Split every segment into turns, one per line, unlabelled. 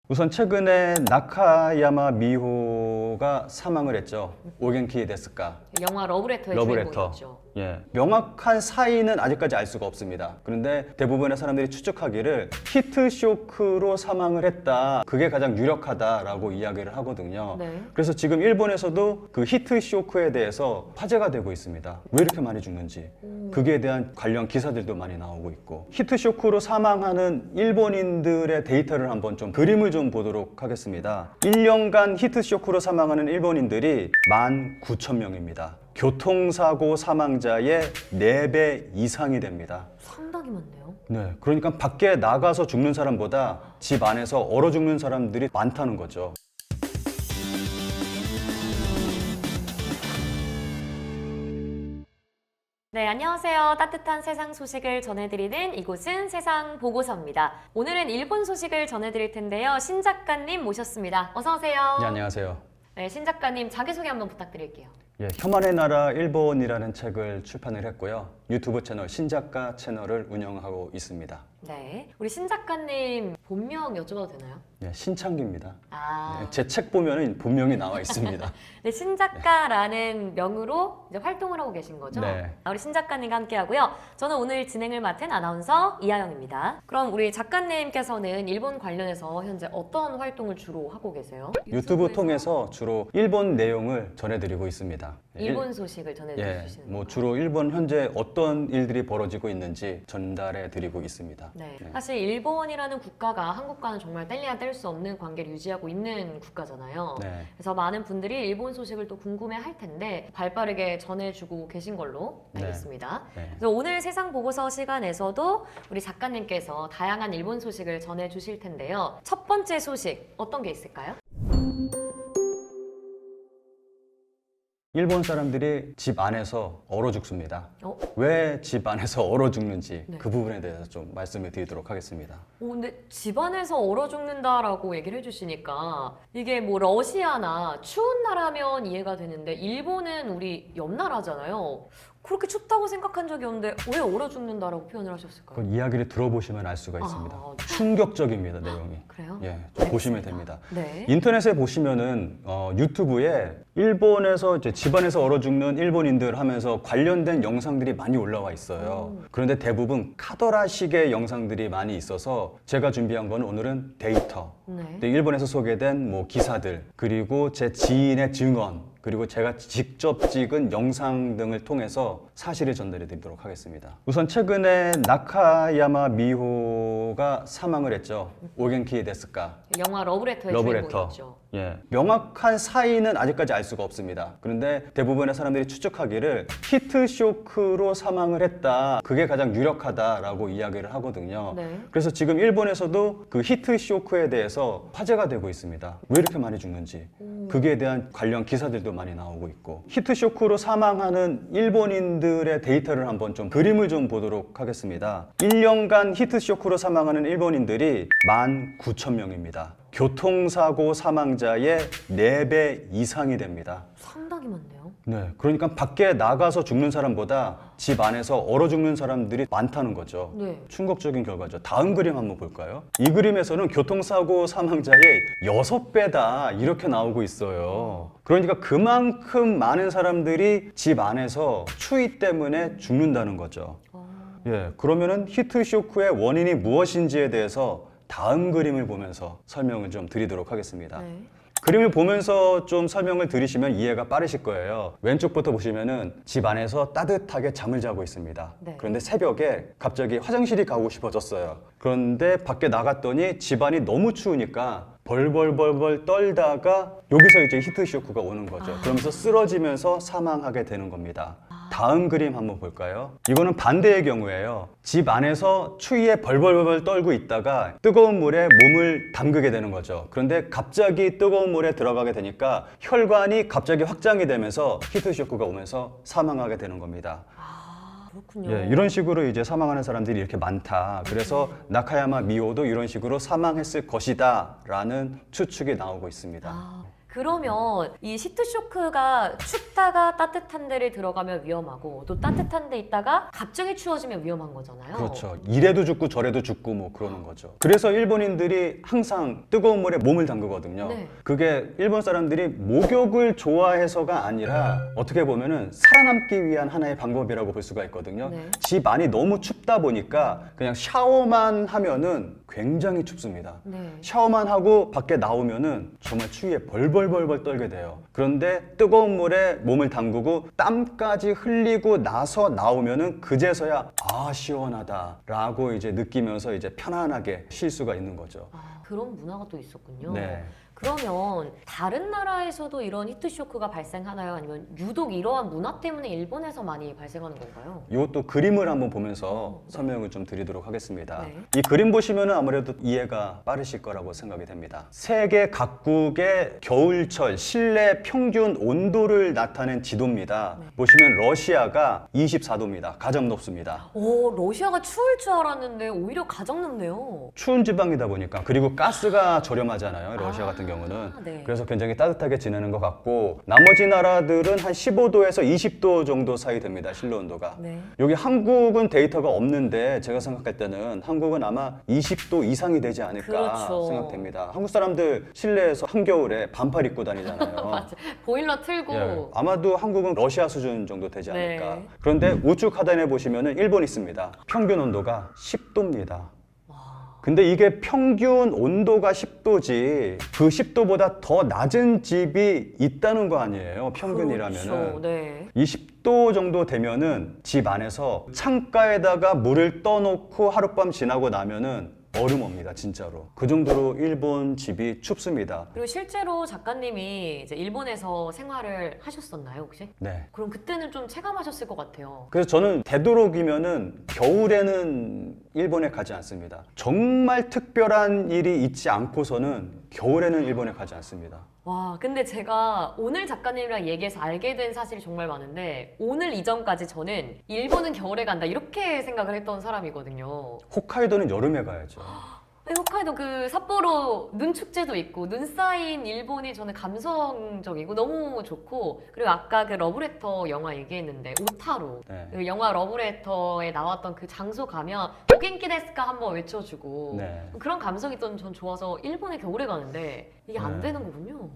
우선 최근에 나카야마 미호가 사망을 했죠. 오겐키 데스까.
영화 러브레터의
러브레터.
주인공이었죠.
예, 명확한 사인은 아직까지 알 수가 없습니다. 그런데 대부분의 사람들이 추측하기를 히트 쇼크로 사망을 했다. 그게 가장 유력하다라고 이야기를 하거든요.
네.
그래서 지금 일본에서도 그 히트 쇼크에 대해서 화제가 되고 있습니다. 왜 이렇게 많이 죽는지. 그게 대한 관련 기사들도 많이 나오고 있고. 히트 쇼크로 사망하는 일본인들의 데이터를 한번 좀 그림을 좀 보도록 하겠습니다. 1년간 히트 쇼크로 사망하는 일본인들이 19,000명입니다. 교통사고 사망자의 4배 이상이 됩니다.
상당히 많네요.
네, 그러니까 밖에 나가서 죽는 사람보다 집 안에서 얼어 죽는 사람들이 많다는 거죠.
네, 안녕하세요. 따뜻한 세상 소식을 전해드리는 이곳은 세상 보고서입니다. 오늘은 일본 소식을 전해드릴 텐데요. 신 작가님 모셨습니다. 어서 오세요.
네, 안녕하세요.
네, 신 작가님 자기소개 한번 부탁드릴게요.
예, 혐한의 나라 일본이라는 책을 출판을 했고요. 유튜브 채널 신작가 채널을 운영하고 있습니다.
네, 우리 신 작가님 본명 여쭤봐도 되나요?
예, 신창기입니다.
아,
제 책 보면은 본명이 나와 있습니다.
네, 신 작가라는 명으로 이제 활동을 하고 계신 거죠?
네.
우리 신 작가님과 함께 하고요. 저는 오늘 진행을 맡은 아나운서 이하영입니다. 그럼 우리 작가님께서는 일본 관련해서 현재 어떤 활동을 주로 하고 계세요?
유튜브 통해서 주로 일본 내용을 전해드리고 있습니다.
일본 소식을 전해드릴 수
예,
있는
뭐 주로 일본 현재 어떤 일들이 벌어지고 있는지 전달해 드리고 있습니다.
네.
네.
사실 일본이라는 국가가 한국과는 정말 뗄래야 뗄 수 없는 관계를 유지하고 있는 국가잖아요.
네.
그래서 많은 분들이 일본 소식을 또 궁금해 할 텐데 발빠르게 전해주고 계신 걸로
네.
알겠습니다.
네.
그래서 오늘 세상 보고서 시간에서도 우리 작가님께서 다양한 일본 소식을 전해주실 텐데요. 첫 번째 소식 어떤 게 있을까요?
일본 사람들이 집 안에서 얼어 죽습니다.
어?
왜 집 안에서 얼어 죽는지
네.
그 부분에 대해서 좀 말씀을 드리도록 하겠습니다.
근데 집안에서 얼어 죽는다라고 얘기를 해주시니까 이게 뭐 러시아나 추운 나라면 이해가 되는데 일본은 우리 옆 나라잖아요. 그렇게 춥다고 생각한 적이 없는데 왜 얼어 죽는다라고 표현을 하셨을까요?
그 이야기를 들어보시면 알 수가 있습니다.
아,
충격적입니다, 내용이.
그래요?
예, 좀 보시면 됩니다.
네.
인터넷에 보시면은 유튜브에 일본에서 이제 집안에서 얼어 죽는 일본인들 하면서 관련된 영상들이 많이 올라와 있어요. 그런데 대부분 카더라식의 영상들이 많이 있어서 제가 준비한 건 오늘은 데이터.
네.
근데 일본에서 소개된 뭐 기사들 그리고 제 지인의 증언 그리고 제가 직접 찍은 영상 등을 통해서 사실을 전달해 드리도록 하겠습니다. 우선 최근에 나카야마 미호가 사망을 했죠. 오겐키 데스까.
영화 러브레터의
러브레터.
주인공이었죠.
예, 명확한 사인은 아직까지 알 수가 없습니다. 그런데 대부분의 사람들이 추측하기를 히트 쇼크로 사망을 했다. 그게 가장 유력하다라고 이야기를 하거든요.
네.
그래서 지금 일본에서도 그 히트 쇼크에 대해서 화제가 되고 있습니다. 왜 이렇게 많이 죽는지. 그게 대한 관련 기사들도 많이 나오고 있고. 히트 쇼크로 사망하는 일본인들의 데이터를 한번 좀 그림을 좀 보도록 하겠습니다. 1년간 히트 쇼크로 사망하는 일본인들이 19,000명입니다. 교통사고 사망자의 4배 이상이 됩니다.
상당히 많네요.
네, 그러니까 밖에 나가서 죽는 사람보다 집 안에서 얼어 죽는 사람들이 많다는 거죠.
네.
충격적인 결과죠. 다음 그림 한번 볼까요? 이 그림에서는 교통사고 사망자의 6배다 이렇게 나오고 있어요. 그러니까 그만큼 많은 사람들이 집 안에서 추위 때문에 죽는다는 거죠. 예, 그러면은 히트 쇼크의 원인이 무엇인지에 대해서 다음 그림을 보면서 설명을 좀 드리도록 하겠습니다.
네.
그림을 보면서 좀 설명을 들으시면 이해가 빠르실 거예요. 왼쪽부터 보시면은 집 안에서 따뜻하게 잠을 자고 있습니다.
네.
그런데 새벽에 갑자기 화장실이 가고 싶어졌어요. 그런데 밖에 나갔더니 집안이 너무 추우니까 벌벌벌벌 떨다가 여기서 이제 히트 쇼크가 오는 거죠. 그러면서 쓰러지면서 사망하게 되는 겁니다. 다음 그림 한번 볼까요? 이거는 반대의 경우예요. 집 안에서 추위에 벌벌벌 떨고 있다가 뜨거운 물에 몸을 담그게 되는 거죠. 그런데 갑자기 뜨거운 물에 들어가게 되니까 혈관이 갑자기 확장이 되면서 히트 쇼크가 오면서 사망하게 되는 겁니다.
그렇군요.
예, 이런 식으로 이제 사망하는 사람들이 이렇게 많다. 그래서 나카야마 미호도 이런 식으로 사망했을 것이다 라는 추측이 나오고 있습니다.
그러면 이 히트쇼크가 춥다가 따뜻한 데를 들어가면 위험하고 또 따뜻한 데 있다가 갑자기 추워지면 위험한 거잖아요.
그렇죠. 이래도 죽고 저래도 죽고 뭐 그러는 거죠. 그래서 일본인들이 항상 뜨거운 물에 몸을 담그거든요.
네.
그게 일본 사람들이 목욕을 좋아해서가 아니라 어떻게 보면은 살아남기 위한 하나의 방법이라고 볼 수가 있거든요.
네.
집 안이 너무 춥다 보니까 그냥 샤워만 하면은 굉장히 춥습니다.
네.
샤워만 하고 밖에 나오면은 정말 추위에 벌벌벌벌 떨게 돼요. 그런데 뜨거운 물에 몸을 담그고 땀까지 흘리고 나서 나오면은 그제서야 아 시원하다라고 이제 느끼면서 이제 편안하게 쉴 수가 있는 거죠.
아, 그런 문화가 또 있었군요.
네.
그러면 다른 나라에서도 이런 히트쇼크가 발생하나요? 아니면 유독 이러한 문화 때문에 일본에서 많이 발생하는 건가요?
이것도 그림을 한번 보면서 설명을 좀 드리도록 하겠습니다.
네.
이 그림 보시면 아무래도 이해가 빠르실 거라고 생각이 됩니다. 세계 각국의 겨울철 실내 평균 온도를 나타낸 지도입니다.
네.
보시면 러시아가 24도입니다. 가장 높습니다.
오, 러시아가 추울 줄 알았는데 오히려 가장 높네요.
추운 지방이다 보니까 그리고 가스가 저렴하잖아요. 러시아 같은 경우는.
네.
그래서 굉장히 따뜻하게 지내는 것 같고 나머지 나라들은 한 15도에서 20도 정도 사이 됩니다. 실내 온도가.
네.
여기 한국은 데이터가 없는데 제가 생각할 때는 한국은 아마 20도 이상이 되지 않을까
그렇죠.
생각됩니다. 한국 사람들 실내에서 한겨울에 반팔 입고 다니잖아요.
맞아. 보일러 틀고.
예, 아마도 한국은 러시아 수준 정도 되지 않을까.
네.
그런데 우측 하단에 보시면은 일본이 있습니다. 평균 온도가 10도입니다. 근데 이게 평균 온도가 10도지 그 10도보다 더 낮은 집이 있다는 거 아니에요. 평균이라면은.
그렇죠. 네.
20도 정도 되면은 집 안에서 창가에다가 물을 떠놓고 하룻밤 지나고 나면은 얼음 옵니다, 진짜로. 그 정도로 일본 집이 춥습니다.
그리고 실제로 작가님이 이제 일본에서 생활을 하셨었나요, 혹시?
네.
그럼 그때는 좀 체감하셨을 것 같아요.
그래서 저는 되도록이면은 겨울에는 일본에 가지 않습니다. 정말 특별한 일이 있지 않고서는 겨울에는 일본에 가지 않습니다.
와, 근데 제가 오늘 작가님이랑 얘기해서 알게 된 사실이 정말 많은데 오늘 이전까지 저는 일본은 겨울에 간다 이렇게 생각을 했던 사람이거든요.
홋카이도는 여름에 가야죠.
홋카이도 그 삿포로 눈 축제도 있고 눈 쌓인 일본이 저는 감성적이고 너무 좋고 그리고 아까 그 러브레터 영화 얘기했는데 오타루
네.
그 영화 러브레터에 나왔던 그 장소 가면 오겐키 데스까 한번 외쳐주고
네.
그런 감성이 좀 전 좋아서 일본에 겨울에 가는데 이게 안
네.
되는 거군요.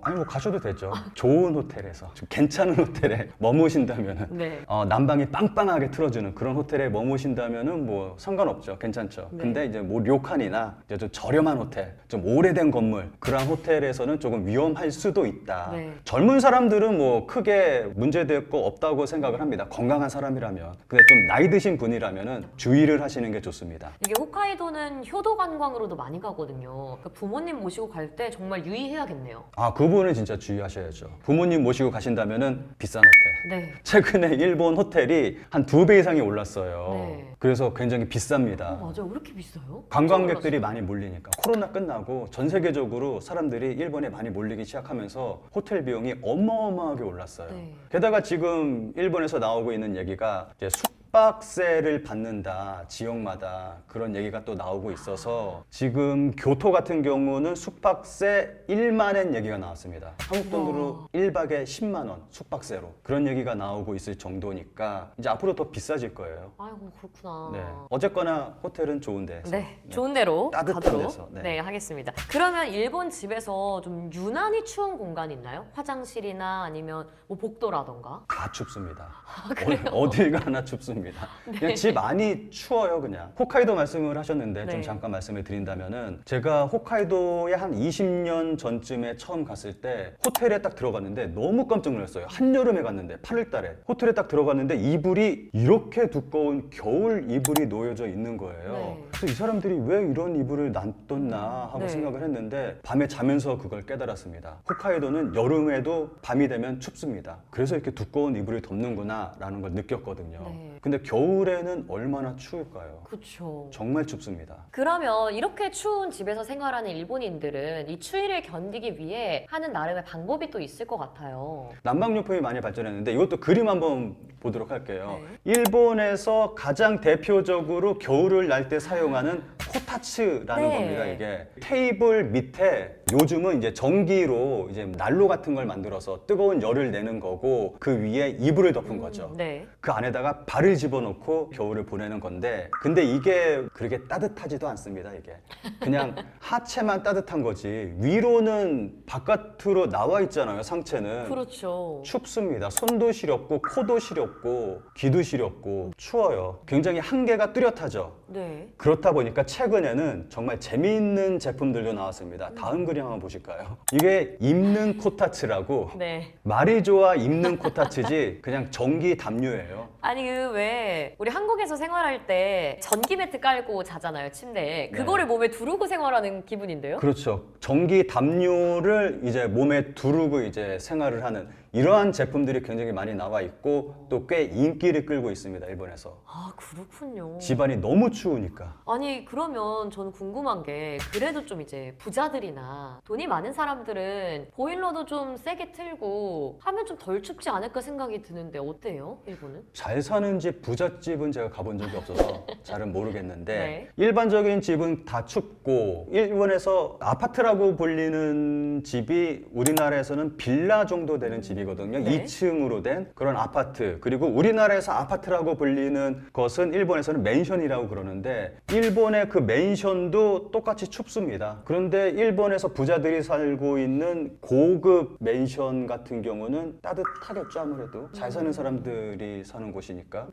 아니 뭐 가셔도 되죠. 좋은 호텔에서 좀 괜찮은 호텔에 머무신다면은
네.
난방이 빵빵하게 틀어주는 그런 호텔에 머무신다면은 뭐 상관없죠. 괜찮죠.
네.
근데 이제 뭐 료칸이나 이제 좀 저렴한 호텔, 좀 오래된 건물 그런 호텔에서는 조금 위험할 수도 있다.
네.
젊은 사람들은 뭐 크게 문제될 거 없다고 생각을 합니다. 건강한 사람이라면. 근데 좀 나이 드신 분이라면은 주의를 하시는 게 좋습니다.
이게 홈카이도는 효도 관광으로도 많이 가거든요. 그러니까 부모님 모시고 갈 때 정말 유의해야겠네요.
그 부분은 진짜 주의하셔야죠. 부모님 모시고 가신다면은 비싼 호텔.
네.
최근에 일본 호텔이 한 2배 이상이 올랐어요.
네.
그래서 굉장히 비쌉니다.
맞아요. 왜 이렇게 비싸요?
관광객들이 많이 몰리니까 코로나 끝나고 전 세계적으로 사람들이 일본에 많이 몰리기 시작하면서 호텔 비용이 어마어마하게 올랐어요.
네.
게다가 지금 일본에서 나오고 있는 얘기가 이제 숙박세를 받는다 지역마다 그런 얘기가 또 나오고 있어서 지금 교토 같은 경우는 숙박세 1만엔 얘기가 나왔습니다. 한국 돈으로 1박에 10만 원 숙박세로 그런 얘기가 나오고 있을 정도니까 이제 앞으로 더 비싸질 거예요.
아이고 그렇구나.
네. 어쨌거나 호텔은 좋은 데서.
네, 좋은 데로
따뜻한
가도록
데서, 네.
네, 하겠습니다. 그러면 일본 집에서 좀 유난히 추운 공간 있나요? 화장실이나 아니면 뭐 복도라던가?
다 춥습니다.
그래요?
어딜 가나 춥습니다. 그냥 집 안이 추워요, 그냥. 홋카이도 말씀을 하셨는데
네.
좀 잠깐 말씀을 드린다면은 제가 홋카이도에 한 20년 전쯤에 처음 갔을 때 호텔에 딱 들어갔는데 너무 깜짝 놀랐어요. 한여름에 갔는데 8월 달에 호텔에 딱 들어갔는데 이불이 이렇게 두꺼운 겨울 이불이 놓여져 있는 거예요.
네.
그래서 이 사람들이 왜 이런 이불을 놔뒀나 하고
네.
생각을 했는데 밤에 자면서 그걸 깨달았습니다. 홋카이도는 여름에도 밤이 되면 춥습니다. 그래서 이렇게 두꺼운 이불을 덮는구나 라는 걸 느꼈거든요.
네.
근데 겨울에는 얼마나 추울까요?
그렇죠.
정말 춥습니다.
그러면 이렇게 추운 집에서 생활하는 일본인들은 이 추위를 견디기 위해 하는 나름의 방법이 또 있을 것 같아요.
난방용품이 많이 발전했는데 이것도 그림 한번 보도록 할게요.
네.
일본에서 가장 대표적으로 겨울을 날 때 사용하는 코타츠라는
네.
겁니다. 이게 테이블 밑에 요즘은 이제 전기로 이제 난로 같은 걸 만들어서 뜨거운 열을 내는 거고 그 위에 이불을 덮은 거죠.
네.
그 안에다가 발을 집어넣고 겨울을 보내는 건데 근데 이게 그렇게 따뜻하지도 않습니다. 이게 그냥 하체만 따뜻한 거지 위로는 바깥으로 나와 있잖아요. 상체는
그렇죠.
춥습니다. 손도 시렵고 코도 시렵고 귀도 시렵고 추워요. 굉장히 한계가 뚜렷하죠.
네.
그렇다 보니까 최근에는 정말 재미있는 제품들도 나왔습니다. 다음 그림 한번 보실까요? 이게 입는 코타츠라고
네.
말이 좋아 입는 코타츠지 그냥 전기 담요예요.
아니 그 왜 우리 한국에서 생활할 때 전기 매트 깔고 자잖아요 침대에 그거를 몸에 두르고 생활하는 기분인데요?
그렇죠. 전기 담요를 이제 몸에 두르고 이제 생활을 하는 이러한 제품들이 굉장히 많이 나와 있고 또 꽤 인기를 끌고 있습니다. 일본에서.
아 그렇군요.
집안이 너무 추우니까.
아니 그러면 저는 궁금한 게 그래도 좀 이제 부자들이나 돈이 많은 사람들은 보일러도 좀 세게 틀고 하면 좀 덜 춥지 않을까 생각이 드는데 어때요? 일본은?
잘 사는 집, 부잣집은 제가 가본 적이 없어서 잘은 모르겠는데
네.
일반적인 집은 다 춥고 일본에서 아파트라고 불리는 집이 우리나라에서는 빌라 정도 되는 집이거든요.
네.
2층으로 된 그런 아파트. 그리고 우리나라에서 아파트라고 불리는 것은 일본에서는 맨션이라고 그러는데 일본의 그 맨션도 똑같이 춥습니다. 그런데 일본에서 부자들이 살고 있는 고급 맨션 같은 경우는 따뜻하겠죠. 아무래도 잘 사는 사람들이 사는 곳이니까.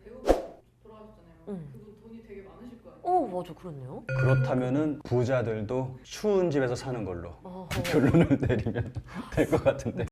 그분 돈이 되게 많으실 거예요. 오 맞아 그렇네요.
그렇다면은 부자들도 추운 집에서 사는 걸로
어허.
결론을 내리면 될 것 같은데.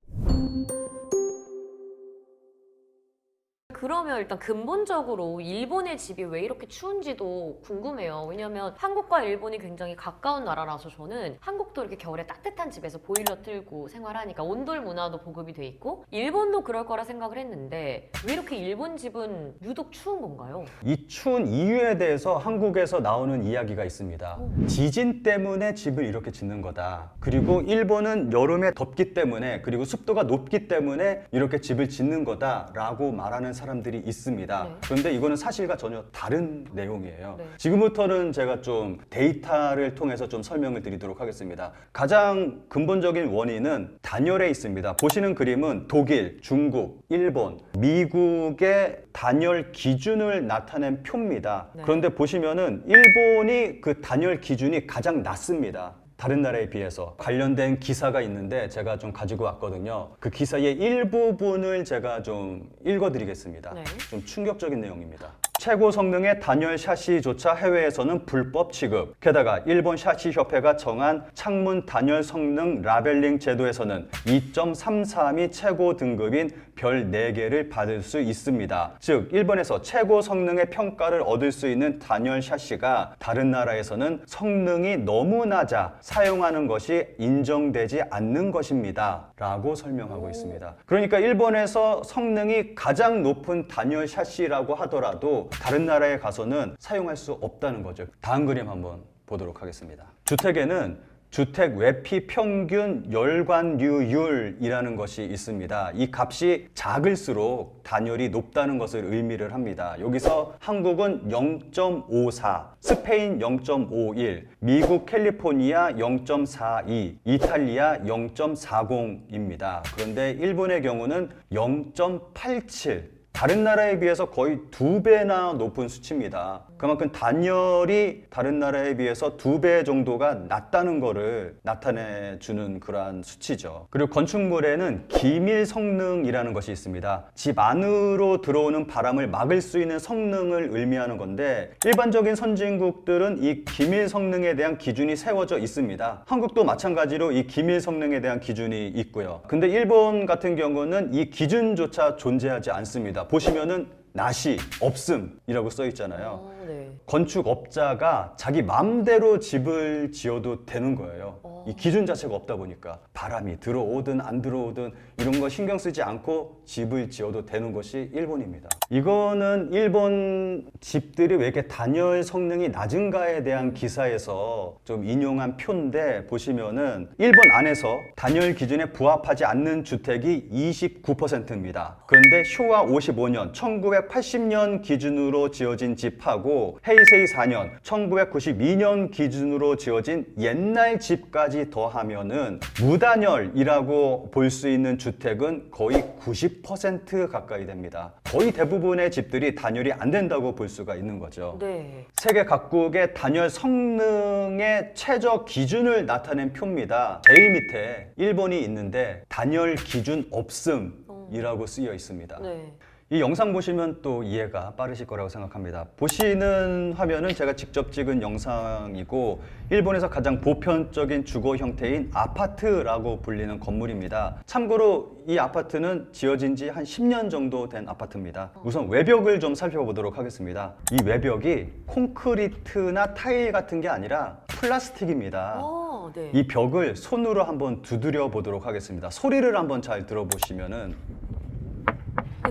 그러면 일단 근본적으로 일본의 집이 왜 이렇게 추운지도 궁금해요. 왜냐면 한국과 일본이 굉장히 가까운 나라라서 저는 한국도 이렇게 겨울에 따뜻한 집에서 보일러 틀고 생활하니까 온돌 문화도 보급이 돼 있고 일본도 그럴 거라 생각을 했는데 왜 이렇게 일본 집은 유독 추운 건가요?
이 추운 이유에 대해서 한국에서 나오는 이야기가 있습니다. 지진 때문에 집을 이렇게 짓는 거다. 그리고 일본은 여름에 덥기 때문에 그리고 습도가 높기 때문에 이렇게 집을 짓는 거다라고 말하는 사람들이 있습니다.
네.
그런데 이거는 사실과 전혀 다른 내용이에요.
네.
지금부터는 제가 좀 데이터를 통해서 좀 설명을 드리도록 하겠습니다. 가장 근본적인 원인은 단열에 있습니다. 보시는 그림은 독일, 중국, 일본, 미국의 단열 기준을 나타낸 표입니다.
네.
그런데 보시면은 일본이 그 단열 기준이 가장 낮습니다. 다른 나라에 비해서 관련된 기사가 있는데 제가 좀 가지고 왔거든요. 그 기사의 일부분을 제가 좀 읽어드리겠습니다.
네.
좀 충격적인 내용입니다. 최고 성능의 단열 샤시조차 해외에서는 불법 취급. 게다가 일본 샤시 협회가 정한 창문 단열 성능 라벨링 제도에서는 2.33이 최고 등급인 별 4개를 받을 수 있습니다. 즉 일본에서 최고 성능의 평가를 얻을 수 있는 단열 샤시가 다른 나라에서는 성능이 너무 낮아 사용하는 것이 인정되지 않는 것입니다. 라고 설명하고 있습니다. 그러니까 일본에서 성능이 가장 높은 단열 샤시라고 하더라도 다른 나라에 가서는 사용할 수 없다는 거죠. 다음 그림 한번 보도록 하겠습니다. 주택에는 주택 외피 평균 열관류율이라는 것이 있습니다. 이 값이 작을수록 단열이 높다는 것을 의미를 합니다. 여기서 한국은 0.54, 스페인 0.51, 미국 캘리포니아 0.42, 이탈리아 0.40입니다. 그런데 일본의 경우는 0.87. 다른 나라에 비해서 거의 2배나 높은 수치입니다. 그만큼 단열이 다른 나라에 비해서 2배 정도가 낮다는 것을 나타내 주는 그러한 수치죠. 그리고 건축물에는 기밀 성능이라는 것이 있습니다. 집 안으로 들어오는 바람을 막을 수 있는 성능을 의미하는 건데 일반적인 선진국들은 이 기밀 성능에 대한 기준이 세워져 있습니다. 한국도 마찬가지로 이 기밀 성능에 대한 기준이 있고요. 근데 일본 같은 경우는 이 기준조차 존재하지 않습니다. 보시면은 나시, 없음이라고 써 있잖아요.
네.
건축업자가 자기 마음대로 집을 지어도 되는 거예요. 이 기준 자체가 없다 보니까 바람이 들어오든 안 들어오든 이런 거 신경 쓰지 않고 집을 지어도 되는 것이 일본입니다. 이거는 일본 집들이 왜 이렇게 단열 성능이 낮은가에 대한 기사에서 좀 인용한 표인데, 보시면은 일본 안에서 단열 기준에 부합하지 않는 주택이 29%입니다. 그런데 쇼와 55년 1980년 기준으로 지어진 집하고 헤이세이 4년 1992년 기준으로 지어진 옛날 집까지 더하면은 무단열이라고 볼 수 있는 주택은 거의 90% 가까이 됩니다. 거의 대부분의 집들이 단열이 안 된다고 볼 수가 있는 거죠.
네.
세계 각국의 단열 성능의 최저 기준을 나타낸 표입니다. 제일 밑에 일본이 있는데 단열 기준 없음이라고 쓰여 있습니다.
네.
이 영상 보시면 또 이해가 빠르실 거라고 생각합니다. 보시는 화면은 제가 직접 찍은 영상이고, 일본에서 가장 보편적인 주거 형태인 아파트라고 불리는 건물입니다. 참고로 이 아파트는 지어진 지 한 10년 정도 된 아파트입니다. 우선 외벽을 좀 살펴보도록 하겠습니다. 이 외벽이 콘크리트나 타일 같은 게 아니라 플라스틱입니다.
네.
이 벽을 손으로 한번 두드려 보도록 하겠습니다. 소리를 한번 잘 들어보시면은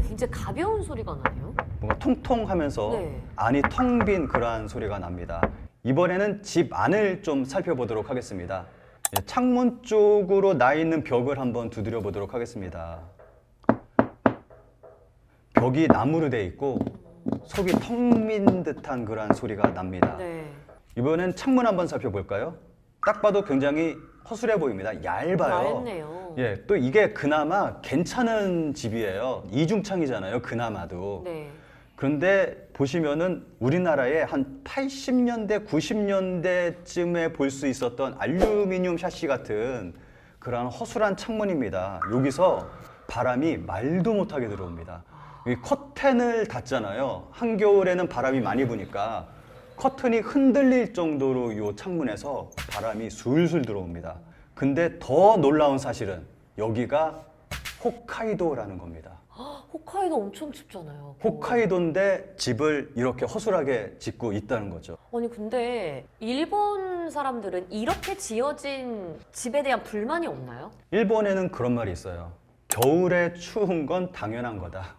굉장히 가벼운 소리가 나네요.
뭔가 통통하면서
네.
안이 텅 빈 그러한 소리가 납니다. 이번에는 집 안을 좀 살펴보도록 하겠습니다. 예, 창문 쪽으로 나 있는 벽을 한번 두드려 보도록 하겠습니다. 벽이 나무로 되어 있고 속이 텅 빈 듯한 그러한 소리가 납니다.
네.
이번엔 창문 한번 살펴볼까요? 딱 봐도 굉장히 허술해 보입니다. 얇아요.
얇네요.
예, 또 이게 그나마 괜찮은 집이에요. 이중창이잖아요, 그나마도.
네.
그런데 보시면은 우리나라에 한 80년대, 90년대쯤에 볼 수 있었던 알루미늄 샤시 같은 그런 허술한 창문입니다. 여기서 바람이 말도 못하게 들어옵니다. 이 커튼을 닫잖아요. 한겨울에는 바람이 많이 부니까 커튼이 흔들릴 정도로 이 창문에서 바람이 술술 들어옵니다. 근데 더 놀라운 사실은 여기가 홋카이도라는 겁니다.
홋카이도 엄청 춥잖아요.
홋카이도인데 집을 이렇게 허술하게 짓고 있다는 거죠.
아니 근데 일본 사람들은 이렇게 지어진 집에 대한 불만이 없나요?
일본에는 그런 말이 있어요. 겨울에 추운 건 당연한 거다.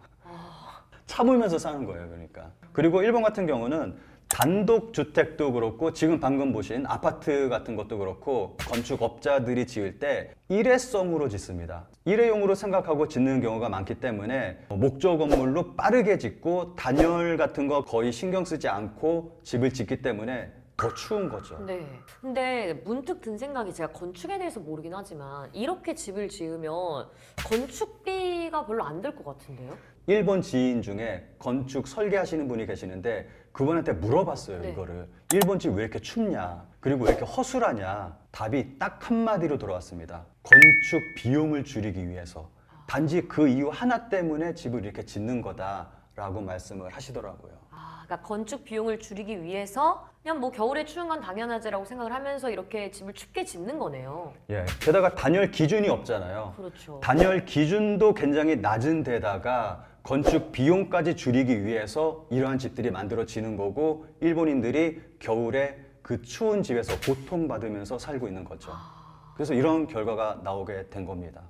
참으면서 사는 거예요, 그러니까. 그리고 일본 같은 경우는 단독 주택도 그렇고 지금 방금 보신 아파트 같은 것도 그렇고 건축업자들이 지을 때 일회성으로 짓습니다. 일회용으로 생각하고 짓는 경우가 많기 때문에 목조 건물로 빠르게 짓고 단열 같은 거 거의 신경 쓰지 않고 집을 짓기 때문에 더 추운 거죠.
네. 근데 문득 든 생각이, 제가 건축에 대해서 모르긴 하지만 이렇게 집을 지으면 건축비가 별로 안 들 것 같은데요?
일본 지인 중에 건축 설계하시는 분이 계시는데 그분한테 물어봤어요.
네.
이거를. 일본 집 왜 이렇게 춥냐, 그리고 왜 이렇게 허술하냐. 답이 딱 한마디로 들어왔습니다. 건축 비용을 줄이기 위해서. 단지 그 이유 하나 때문에 집을 이렇게 짓는 거다라고 말씀을 하시더라고요.
그러니까 건축 비용을 줄이기 위해서 그냥 뭐 겨울에 추운 건 당연하지라고 생각을 하면서 이렇게 집을 춥게 짓는 거네요.
예, 게다가 단열 기준이 없잖아요.
그렇죠.
단열 기준도 굉장히 낮은 데다가 건축 비용까지 줄이기 위해서 이러한 집들이 만들어지는 거고, 일본인들이 겨울에 그 추운 집에서 고통받으면서 살고 있는 거죠. 그래서 이런 결과가 나오게 된 겁니다.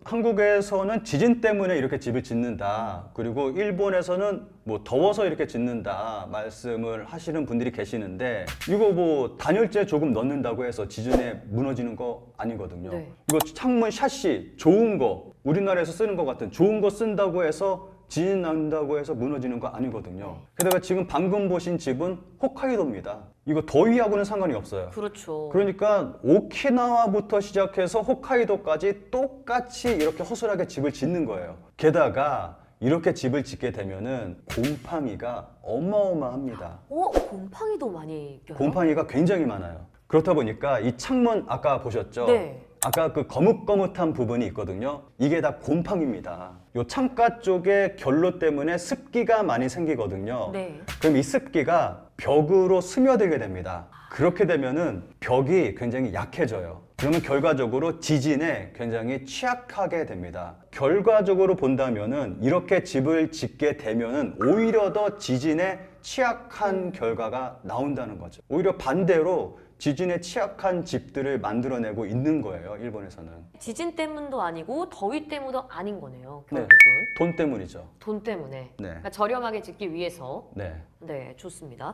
한국에서는 지진 때문에 이렇게 집을 짓는다, 그리고 일본에서는 뭐 더워서 이렇게 짓는다 말씀을 하시는 분들이 계시는데, 이거 뭐 단열재 조금 넣는다고 해서 지진에 무너지는 거 아니거든요.
네.
이거 창문 샤시 좋은 거, 우리나라에서 쓰는 것 같은 좋은 거 쓴다고 해서 지진 난다고 해서 무너지는 거 아니거든요. 게다가 지금 방금 보신 집은 홋카이도입니다. 이거 더위하고는 상관이 없어요.
그렇죠.
그러니까 오키나와부터 시작해서 홋카이도까지 똑같이 이렇게 허술하게 집을 짓는 거예요. 게다가 이렇게 집을 짓게 되면은 곰팡이가 어마어마합니다.
곰팡이도 많이 껴요?
곰팡이가 굉장히 많아요. 그렇다 보니까 이 창문 아까 보셨죠?
네.
아까 그 거뭇거뭇한 부분이 있거든요. 이게 다 곰팡이입니다. 요 창가 쪽에 결로 때문에 습기가 많이 생기거든요.
네.
그럼 이 습기가 벽으로 스며들게 됩니다. 그렇게 되면은 벽이 굉장히 약해져요. 그러면 결과적으로 지진에 굉장히 취약하게 됩니다. 결과적으로 본다면은 이렇게 집을 짓게 되면은 오히려 더 지진에 취약한 결과가 나온다는 거죠. 오히려 반대로 지진에 취약한 집들을 만들어내고 있는 거예요. 일본에서는.
지진 때문도 아니고 더위 때문도 아닌 거네요.
네.
결국은.
돈 때문이죠.
돈 때문에.
네.
그러니까 저렴하게 짓기 위해서.
네.
네, 좋습니다.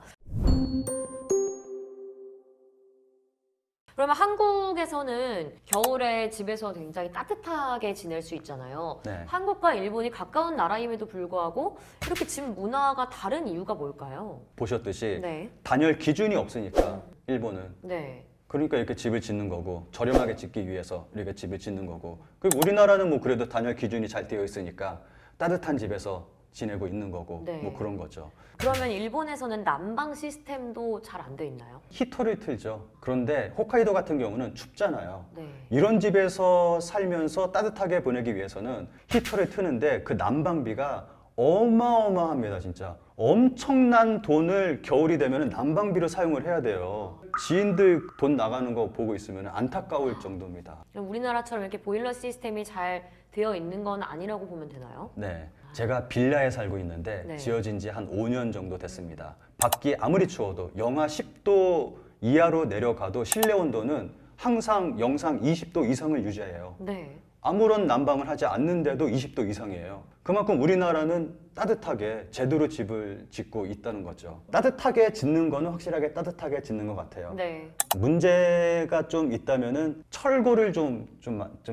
그러면 한국에서는 겨울에 집에서 굉장히 따뜻하게 지낼 수 있잖아요.
네.
한국과 일본이 가까운 나라임에도 불구하고 이렇게 집 문화가 다른 이유가 뭘까요?
보셨듯이
네.
단열 기준이 없으니까 일본은.
네.
그러니까 이렇게 집을 짓는 거고 저렴하게 짓기 위해서 이렇게 집을 짓는 거고. 그리고 우리나라는 뭐 그래도 단열 기준이 잘 되어 있으니까 따뜻한 집에서 지내고 있는 거고
네.
뭐 그런 거죠.
그러면 일본에서는 난방 시스템도 잘 안 돼 있나요?
히터를 틀죠. 그런데 홋카이도 같은 경우는 춥잖아요.
네.
이런 집에서 살면서 따뜻하게 보내기 위해서는 히터를 트는데 그 난방비가 어마어마합니다, 진짜. 엄청난 돈을 겨울이 되면 난방비로 사용을 해야 돼요. 지인들 돈 나가는 거 보고 있으면 안타까울 정도입니다.
그럼 우리나라처럼 이렇게 보일러 시스템이 잘 되어 있는 건 아니라고 보면 되나요?
네. 제가 빌라에 살고 있는데
네.
지어진 지 한 5년 정도 됐습니다. 밖이 아무리 추워도 영하 10도 이하로 내려가도 실내 온도는 항상 영상 20도 이상을 유지해요.
네.
아무런 난방을 하지 않는데도 20도 이상이에요. 그만큼 우리나라는 따뜻하게 제대로 집을 짓고 있다는 거죠. 따뜻하게 짓는 거는 확실하게 따뜻하게 짓는 것 같아요.
네.
문제가 좀 있다면은 철골을 좀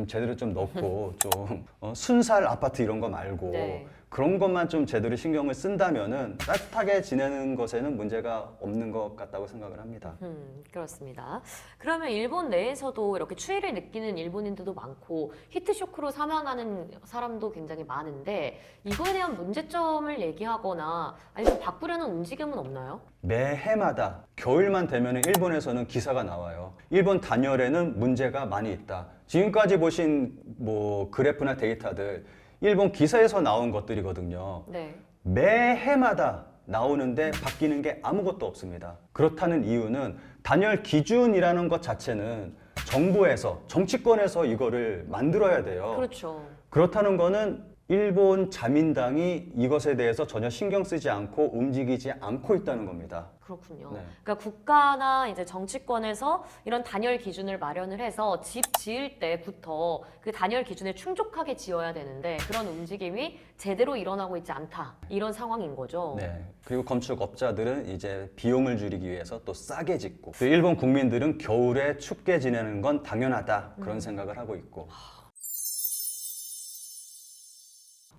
제대로 좀 넣고 좀 순살 아파트 이런 거 말고
네.
그런 것만 좀 제대로 신경을 쓴다면은 따뜻하게 지내는 것에는 문제가 없는 것 같다고 생각을 합니다.
그렇습니다. 그러면 일본 내에서도 이렇게 추위를 느끼는 일본인들도 많고 히트쇼크로 사망하는 사람도 굉장히 많은데 이거에 대한 문제점을 얘기하거나 아니면 바꾸려는 움직임은 없나요?
매해마다 겨울만 되면 일본에서는 기사가 나와요. 일본 단열에는 문제가 많이 있다. 지금까지 보신 뭐 그래프나 데이터들 일본 기사에서 나온 것들이거든요.
네.
매해마다 나오는데 바뀌는 게 아무것도 없습니다. 그렇다는 이유는 단열 기준이라는 것 자체는 정부에서, 정치권에서 이거를 만들어야 돼요.
그렇죠.
그렇다는 거는 일본 자민당이 이것에 대해서 전혀 신경 쓰지 않고 움직이지 않고 있다는 겁니다.
그렇군요.
네.
그러니까 국가나 이제 정치권에서 이런 단열 기준을 마련을 해서 집 지을 때부터 그 단열 기준에 충족하게 지어야 되는데 그런 움직임이 제대로 일어나고 있지 않다. 이런 상황인 거죠.
네. 그리고 건축업자들은 이제 비용을 줄이기 위해서 또 싸게 짓고 또 일본 국민들은 겨울에 춥게 지내는 건 당연하다. 그런 생각을 하고 있고.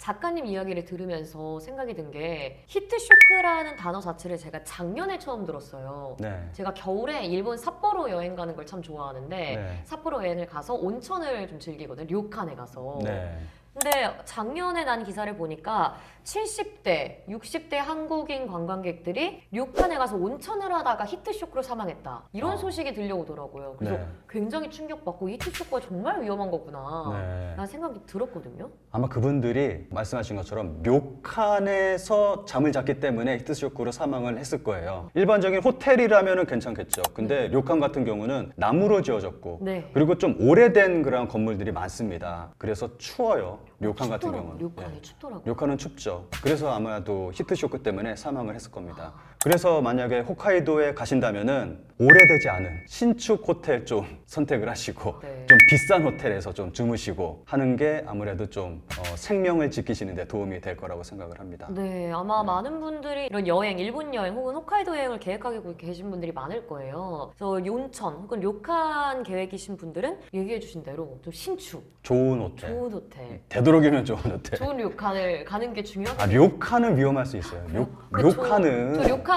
작가님 이야기를 들으면서 생각이 든 게 히트쇼크라는 단어 자체를 제가 작년에 처음 들었어요.
네.
제가 겨울에 일본 삿포로 여행 가는 걸 참 좋아하는데
네.
삿포로 여행을 가서 온천을 좀 즐기거든요. 료칸에 가서.
네.
근데 작년에 난 기사를 보니까 70대, 60대 한국인 관광객들이 료칸에 가서 온천을 하다가 히트쇼크로 사망했다. 이런
아.
소식이 들려오더라고요. 그래서
네.
굉장히 충격받고 히트쇼크가 정말 위험한 거구나.
네.
라는 생각이 들었거든요.
아마 그분들이 말씀하신 것처럼 료칸에서 잠을 잤기 때문에 히트쇼크로 사망을 했을 거예요. 일반적인 호텔이라면 괜찮겠죠. 근데 료칸 같은 경우는 나무로 지어졌고
네.
그리고 좀 오래된 그런 건물들이 많습니다. 그래서 추워요. 료칸 같은
춥더라고요.
경우는.
료칸이
네.
춥더라고요.
료칸은 춥죠. 그래서 아마도 히트쇼크 때문에 사망을 했을 겁니다. 그래서 만약에 홋카이도에 가신다면은 오래되지 않은 신축 호텔 좀 선택을 하시고
네.
좀 비싼 호텔에서 좀 주무시고 하는 게 아무래도 좀 생명을 지키시는 데 도움이 될 거라고 생각을 합니다.
네, 아마 많은 분들이 이런 여행, 일본 여행 혹은 홋카이도 여행을 계획하고 계신 분들이 많을 거예요. 그래서 온천 혹은 료칸 계획이신 분들은 얘기해 주신 대로 좀 신축,
좋은 호텔.
좋은 호텔,
되도록이면 좋은 호텔.
좋은 료칸을 가는 게 중요하거든요.
아, 료칸은 위험할 수 있어요. 료칸은
저 료칸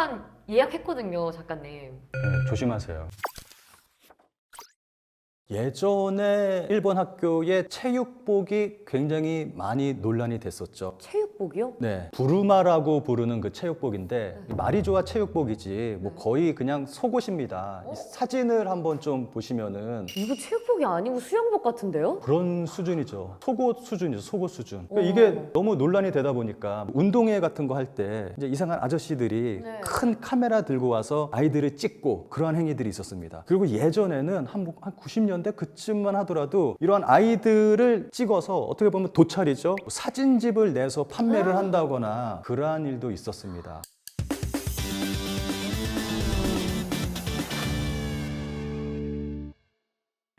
예약했거든요, 작가님.
네, 조심하세요. 예전에 일본 학교의 체육복이 굉장히 많이 논란이 됐었죠.
체육복이요?
네, 부루마라고 부르는 그 체육복인데 말이 좋아 체육복이지 뭐 거의 그냥 속옷입니다. 이 사진을 한번 좀 보시면은
이거 체육복이 아니고 수영복 같은데요?
그런 수준이죠. 속옷 수준이죠. 속옷 수준.
오.
그러니까 이게 너무 논란이 되다 보니까 운동회 같은 거 할 때 이제 이상한 아저씨들이
네.
큰 카메라 들고 와서 아이들을 찍고 그러한 행위들이 있었습니다. 그리고 예전에는 한 90년대 그쯤만 하더라도 이러한 아이들을 찍어서 어떻게 보면 도찰이죠. 사진집을 내서 판매를 한다거나 그러한 일도 있었습니다.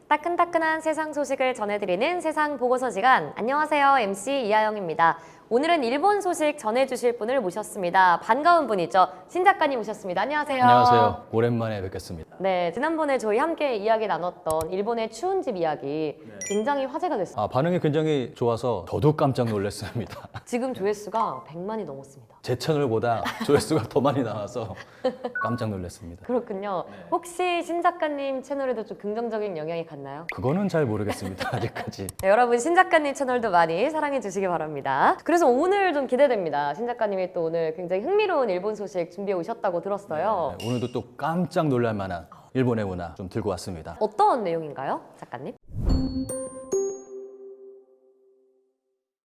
따끈따끈한 세상 소식을 전해드리는 세상 보고서 시간. 안녕하세요. MC 이하영입니다. 오늘은 일본 소식 전해주실 분을 모셨습니다. 반가운 분이죠. 신 작가님 오셨습니다. 안녕하세요.
안녕하세요. 오랜만에 뵙겠습니다.
네, 지난번에 저희 함께 이야기 나눴던 일본의 추운 집 이야기 굉장히 화제가 됐어요.
반응이 굉장히 좋아서 저도 깜짝 놀랐습니다.
지금 조회수가 100만이 넘었습니다.
제 채널보다 조회수가 더 많이 나와서 깜짝 놀랐습니다.
그렇군요. 혹시 신 작가님 채널에도 좀 긍정적인 영향이 갔나요?
그거는 잘 모르겠습니다. 아직까지.
네, 여러분 신 작가님 채널도 많이 사랑해 주시기 바랍니다. 그래서 오늘 좀 기대됩니다. 신 작가님이 또 오늘 굉장히 흥미로운 일본 소식 준비해 오셨다고 들었어요.
네, 오늘도 또 깜짝 놀랄 만한 일본의 문화 좀 들고 왔습니다.
어떤 내용인가요, 작가님?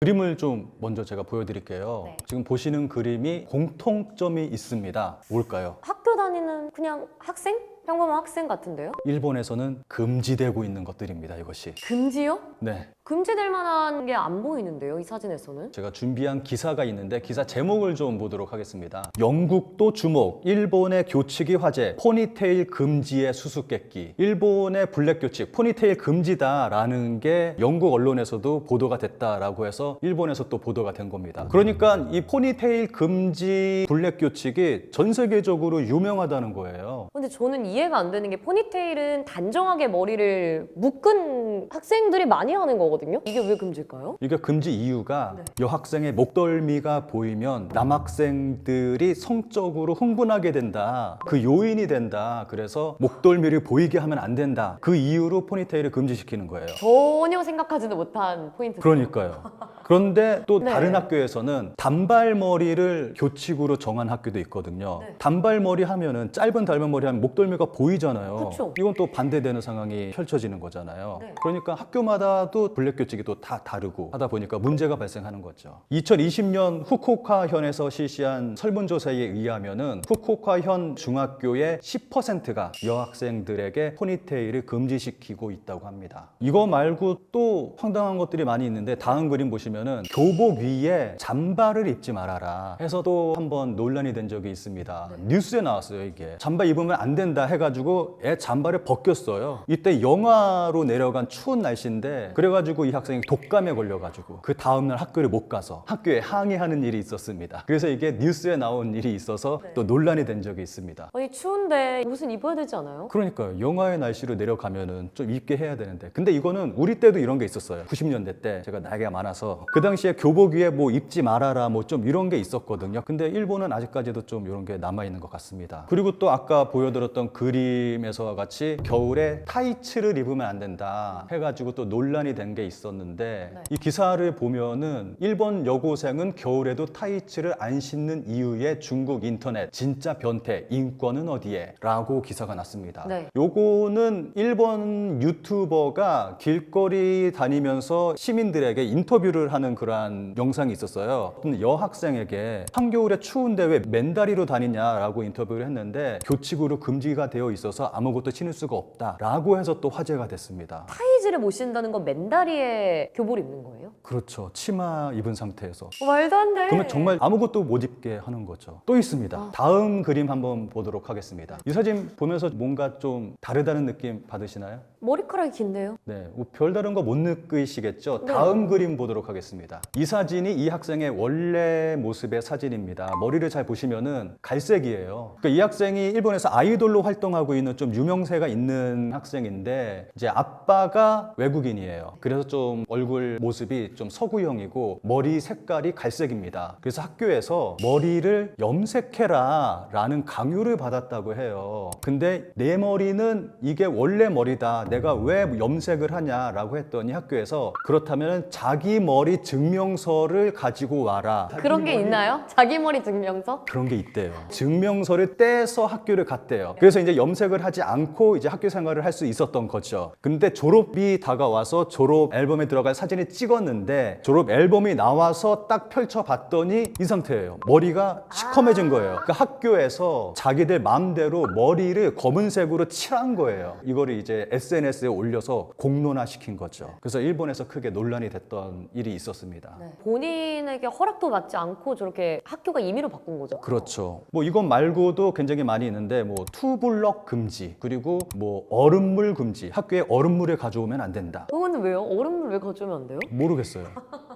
그림을 좀 먼저 제가 보여드릴게요.
네.
지금 보시는 그림이 공통점이 있습니다. 뭘까요?
학교 다니는 그냥 학생? 평범한 학생 같은데요?
일본에서는 금지되고 있는 것들입니다. 이것이.
금지요?
네.
금지될 만한 게 안 보이는데요, 이 사진에서는?
제가 준비한 기사가 있는데 기사 제목을 좀 보도록 하겠습니다. 영국도 주목, 일본의 교칙이 화제, 포니테일 금지의 수수께끼. 일본의 블랙 교칙, 포니테일 금지다라는 게 영국 언론에서도 보도가 됐다라고 해서 일본에서 또 보도가 된 겁니다. 그러니까 이 포니테일 금지 블랙 교칙이 전 세계적으로 유명하다는 거예요.
근데 저는 이해가 안 되는 게 포니테일은 단정하게 머리를 묶은 학생들이 많이 하는 거거든요. 이게 왜 금지일까요?
이게 금지 이유가 여학생의 목덜미가 보이면 남학생들이 성적으로 흥분하게 된다. 그 요인이 된다. 그래서 목덜미를 보이게 하면 안 된다. 그 이유로 포니테일을 금지시키는 거예요.
전혀 생각하지도 못한 포인트.
그러니까요. 그런데 또
네.
다른 학교에서는 단발머리를 교칙으로 정한 학교도 있거든요.
네.
단발머리 하면은 짧은 단발머리 하면 목덜미가 보이잖아요.
그쵸.
이건 또 반대되는 상황이 펼쳐지는 거잖아요.
네.
그러니까 학교마다도 블랙 교칙이 또 다 다르고 하다 보니까 문제가 발생하는 거죠. 2020년 후쿠오카현에서 실시한 설문조사에 의하면은 후쿠오카현 중학교의 10%가 여학생들에게 포니테일을 금지시키고 있다고 합니다. 이거 말고 또 황당한 것들이 많이 있는데 다음 그림 보시면은 교복 위에 잠바를 입지 말아라 해서 또 한번 논란이 된 적이 있습니다. 뉴스에 나왔어요. 이게 잠바 입으면 안 된다 해가지고 애 잠바를 벗겼어요. 이때 영하로 내려간 추운 날씨인데 그래가지고 이 학생이 독감에 걸려가지고 그 다음날 학교를 못 가서 학교에 항의하는 일이 있었습니다. 그래서 이게 뉴스에 나온 일이 있어서 또 논란이 된 적이 있습니다.
아니 추운데 옷은 입어야 되지 않아요?
그러니까요. 영하의 날씨로 내려가면은 좀 입게 해야 되는데. 근데 이거는 우리 때도 이런 게 있었어요. 90년대 때 제가 나이가 많아서 그 당시에 교복 위에 뭐 입지 말아라 뭐 좀 이런 게 있었거든요. 근데 일본은 아직까지도 좀 이런 게 남아 있는 것 같습니다. 그리고 또 아까 보여드렸던 그림에서와 같이 겨울에 타이츠를 입으면 안 된다 해가지고 또 논란이 된 게 있었는데 이 기사를 보면은 일본 여고생은 겨울에도 타이츠를 안 신는 이유에 중국 인터넷 진짜 변태 인권은 어디에? 라고 기사가 났습니다.
네.
요거는 일본 유튜버가 길거리 다니면서 시민들에게 인터뷰를 하는 그러한 영상이 있었어요. 여학생에게 한겨울에 추운데 왜 맨다리로 다니냐라고 인터뷰를 했는데 교칙으로 금지가 되어 있어서 아무것도 신을 수가 없다라고 해서 또 화제가 됐습니다.
타이즈를 못 신다는 건 맨다리에 교복을 입는 거예요?
그렇죠. 치마 입은 상태에서.
말도 안 돼.
그러면 정말 아무것도 못 입게 하는 거죠. 또 있습니다. 다음 그림 한번 보도록 하겠습니다. 이 사진 보면서 뭔가 좀 다르다는 느낌 받으시나요?
머리카락이 긴데요?
네, 뭐 별다른 거 못 느끼시겠죠?
네.
다음 그림 보도록 하겠습니다. 이 사진이 이 학생의 원래 모습의 사진입니다. 머리를 잘 보시면은 갈색이에요. 그러니까 이 학생이 일본에서 아이돌로 활동하고 있는 좀 유명세가 있는 학생인데 이제 아빠가 외국인이에요. 그래서 좀 얼굴 모습이 좀 서구형이고 머리 색깔이 갈색입니다. 그래서 학교에서 머리를 염색해라 라는 강요를 받았다고 해요. 근데 내 머리는 이게 원래 머리다. 내가 왜 염색을 하냐라고 했더니 학교에서 그렇다면 자기 머리 증명서를 가지고 와라.
그런 게 있나요? 자기 머리 증명서?
그런 게 있대요. 증명서를 떼서 학교를 갔대요. 그래서 이제 염색을 하지 않고 이제 학교 생활을 할 수 있었던 거죠. 근데 졸업이 다가와서 졸업 앨범에 들어갈 사진을 찍었는데 있었는데 졸업 앨범이 나와서 딱 펼쳐봤더니 이 상태예요. 머리가 시커매진 거예요. 그 학교에서 자기들 마음대로 머리를 검은색으로 칠한 거예요. 이거를 이제 SNS에 올려서 공론화시킨 거죠. 그래서 일본에서 크게 논란이 됐던 일이 있었습니다.
네. 본인에게 허락도 받지 않고 저렇게 학교가 임의로 바꾼 거죠.
그렇죠. 뭐 이것 말고도 굉장히 많이 있는데 뭐 투블럭 금지, 그리고 뭐 얼음물 금지. 학교에 얼음물을 가져오면 안 된다.
그거는 왜요? 얼음물 왜 가져오면 안 돼요?
모르겠어요.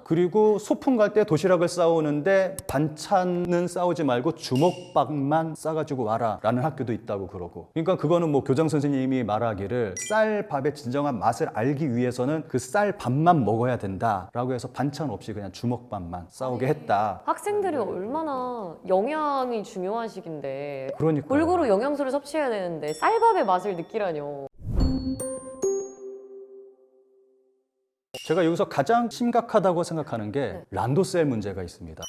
그리고 소풍 갈 때 도시락을 싸오는데 반찬은 싸오지 말고 주먹밥만 싸가지고 와라 라는 학교도 있다고 그러고. 그러니까 그거는 뭐 교장 선생님이 말하기를 쌀밥의 진정한 맛을 알기 위해서는 그 쌀밥만 먹어야 된다 라고 해서 반찬 없이 그냥 주먹밥만 싸오게 했다.
학생들이 얼마나 영양이 중요한 시기인데
그러니까
골고루 영양소를 섭취해야 되는데 쌀밥의 맛을 느끼라뇨.
제가 여기서 가장 심각하다고 생각하는 게 란도셀 문제가 있습니다.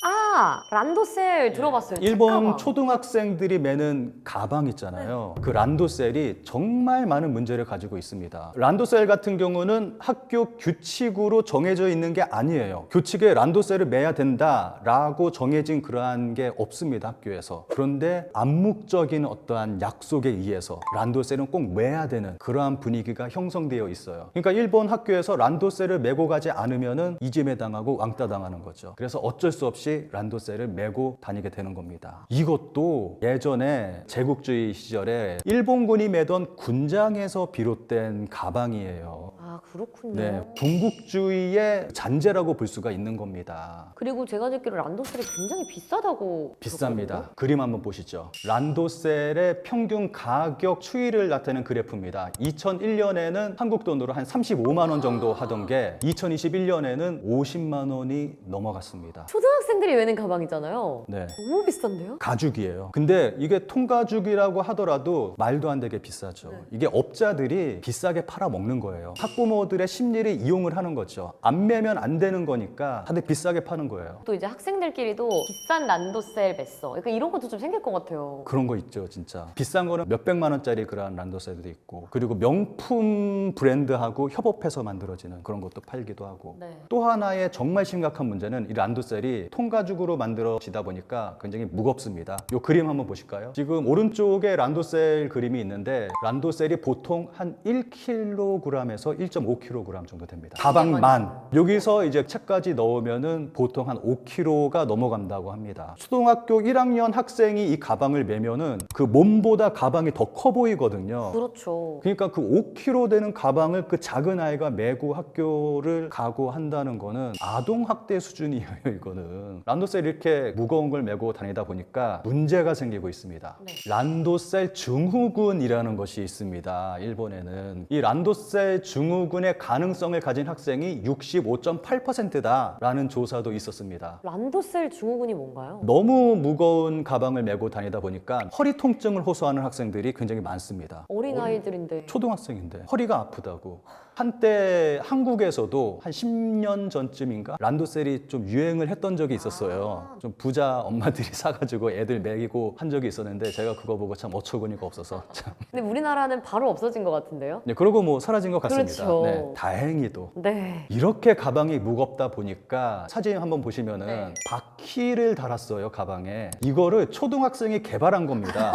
란도셀 들어봤어요.
일본
책가방.
초등학생들이 매는 가방 있잖아요. 그 란도셀이 정말 많은 문제를 가지고 있습니다. 란도셀 같은 경우는 학교 규칙으로 정해져 있는 게 아니에요. 규칙에 란도셀을 매야 된다라고 정해진 그러한 게 없습니다, 학교에서. 그런데 암묵적인 어떠한 약속에 의해서 란도셀은 꼭 매야 되는 그러한 분위기가 형성되어 있어요. 그러니까 일본 학교에서 란도셀을 메고 가지 않으면은 이지메 당하고 왕따 당하는 거죠. 그래서 어쩔 수 없이 란도셀을 메고 다니게 되는 겁니다. 이것도 예전에 제국주의 시절에 일본군이 매던 군장에서 비롯된 가방이에요.
아, 그렇군요.
네, 군국주의의 잔재라고 볼 수가 있는 겁니다.
그리고 제가 듣기로 란도셀이 굉장히 비싸다고
비쌉니다.
들었거든요.
그림 한번 보시죠. 란도셀의 평균 가격 추이를 나타내는 그래프입니다. 2001년에는 한국 돈으로 한 35만 원 정도 하던 게 2021년에는 50만 원이 넘어갔습니다.
초등학생들이 매는 가방이잖아요.
네.
너무 비싼데요?
가죽이에요. 근데 이게 통가죽이라고 하더라도 말도 안 되게 비싸죠.
네.
이게 업자들이 비싸게 팔아먹는 거예요. 학부모들의 심리를 이용을 하는 거죠. 안 매면 안 되는 거니까 다들 비싸게 파는 거예요.
또 이제 학생들끼리도 비싼 란도셀 맸어. 그러니까 이런 것도 좀 생길 것 같아요.
그런 거 있죠, 진짜. 비싼 거는 몇백만 원짜리 그런 란도셀도 있고, 그리고 명품 브랜드하고 협업해서 만들어지는 그런 것도 팔기도 하고.
네.
또 하나의 정말 심각한 문제는 이 란도셀이 통가죽으로 만들어지다 보니까 굉장히 무겁습니다. 이 그림 한번 보실까요? 지금 오른쪽에 란도셀 그림이 있는데 란도셀이 보통 한 1kg에서 1.5kg 정도 됩니다. 가방만. 여기서 이제 책까지 넣으면은 보통 한 5kg가 넘어간다고 합니다. 초등학교 1학년 학생이 이 가방을 메면은 그 몸보다 가방이 더 커 보이거든요.
그렇죠.
그러니까 그 5kg 되는 가방을 그 작은 아이가 메고 학교를 가고 한다는 거는 아동학대 수준이에요, 이거는. 란도셀 이렇게 무거운 걸 메고 다니다 보니까 문제가 생기고 있습니다.
네.
란도셀 증후군이라는 것이 있습니다, 일본에는. 이 란도셀 증후군의 가능성을 가진 학생이 65.8%다라는 조사도 있었습니다.
란도셀 증후군이 뭔가요?
너무 무거운 가방을 메고 다니다 보니까 허리 통증을 호소하는 학생들이 굉장히 많습니다.
어린아이들인데.
초등학생인데 허리가 아프다고. 한때 한국에서도 한 10년 전쯤인가 란도셀이 좀 유행을 했던 적이 있었어요. 좀 부자 엄마들이 사가지고 애들 먹이고 한 적이 있었는데 제가 그거 보고 참 어처구니가 없어서 참.
근데 우리나라는 바로 없어진 것 같은데요?
네, 그러고 뭐 사라진 것 같습니다.
그렇죠.
네, 다행히도.
네.
이렇게 가방이 무겁다 보니까 사진 한번 보시면은
네.
바퀴를 달았어요, 가방에. 이거를 초등학생이 개발한 겁니다.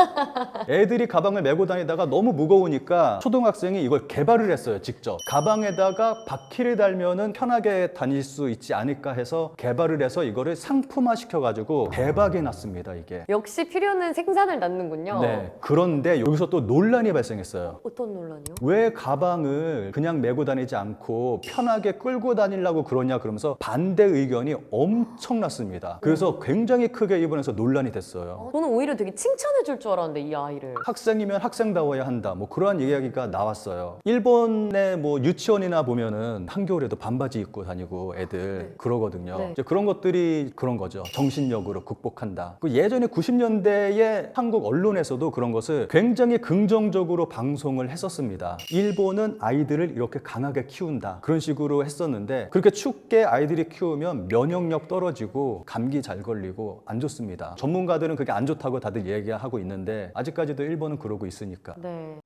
애들이 가방을 메고 다니다가 너무 무거우니까 초등학생이 이걸 개발을 했어요, 직접. 가방에다가 바퀴를 달면은 편하게 다닐 수 있지 않을까 해서 개발을 해서 이거를 상품화 시켜가지고 대박이 났습니다, 이게.
역시 필요는 생산을 낳는군요.
네. 그런데 여기서 또 논란이 발생했어요.
어떤 논란이요?
왜 가방을 그냥 메고 다니지 않고 편하게 끌고 다니려고 그러냐 그러면서 반대 의견이 엄청났습니다. 그래서 굉장히 크게 일본에서 논란이 됐어요.
저는 오히려 되게 칭찬해 줄 줄 알았는데 이 아이를.
학생이면 학생다워야 한다. 뭐 그러한 이야기가 나왔어요. 일본의 뭐 유치원이나 보면은 한겨울에도 반바지 입고 다니고 애들 그러거든요.
네.
이제 그런 것들이 그런 거죠. 정신력으로 극복한다. 그 예전에 90년대에 한국 언론에서도 그런 것을 굉장히 긍정적으로 방송을 했었습니다. 일본은 아이들을 이렇게 강하게 키운다. 그런 식으로 했었는데 그렇게 춥게 아이들이 키우면 면역력 떨어지고 감기 잘 걸리고 안 좋습니다. 전문가들은 그게 안 좋다고 다들 얘기하고 있는데 아직까지도 일본은 그러고 있으니까.
네.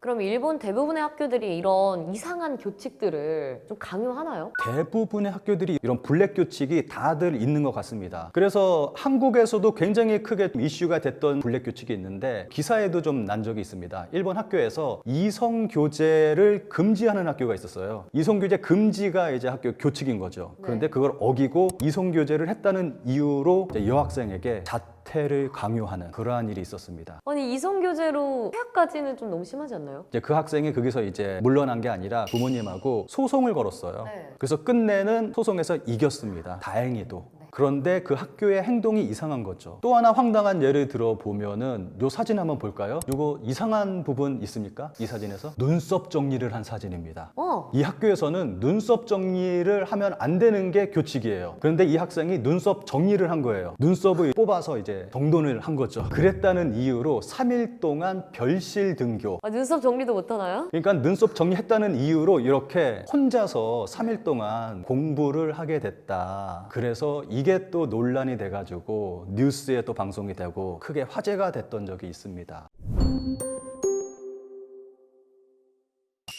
그럼 일본 대부분의 학교들이 이런 이상한 교칙들을 좀 강요하나요?
대부분의 학교들이 이런 블랙 교칙이 다들 있는 것 같습니다. 그래서 한국에서도 굉장히 크게 이슈가 됐던 블랙 교칙이 있는데 기사에도 좀 난 적이 있습니다. 일본 학교에서 이성 교제를 금지하는 학교가 있었어요. 이성 교제 금지가 이제 학교 교칙인 거죠. 그런데 그걸 어기고 이성 교제를 했다는 이유로 이제 여학생에게 자퇴를 강요하는 그러한 일이 있었습니다.
아니 이성교제로 퇴학까지는 좀 너무 심하지 않나요?
이제 그 학생이 거기서 이제 물러난 게 아니라 부모님하고 소송을 걸었어요.
네.
그래서 끝내는 소송에서 이겼습니다. 다행히도. 그런데 그 학교의 행동이 이상한 거죠. 또 하나 황당한 예를 들어보면은 요 사진 한번 볼까요? 요거 이상한 부분 있습니까? 이 사진에서 눈썹 정리를 한 사진입니다. 이 학교에서는 눈썹 정리를 하면 안 되는 게 교칙이에요. 그런데 이 학생이 눈썹 정리를 한 거예요. 눈썹을 뽑아서 이제 정돈을 한 거죠. 그랬다는 이유로 3일 동안 별실 등교.
아, 눈썹 정리도 못하나요?
그러니까 눈썹 정리했다는 이유로 이렇게 혼자서 3일 동안 공부를 하게 됐다. 그래서 이게 또 논란이 돼가지고 뉴스에 또 방송이 되고 크게 화제가 됐던 적이 있습니다.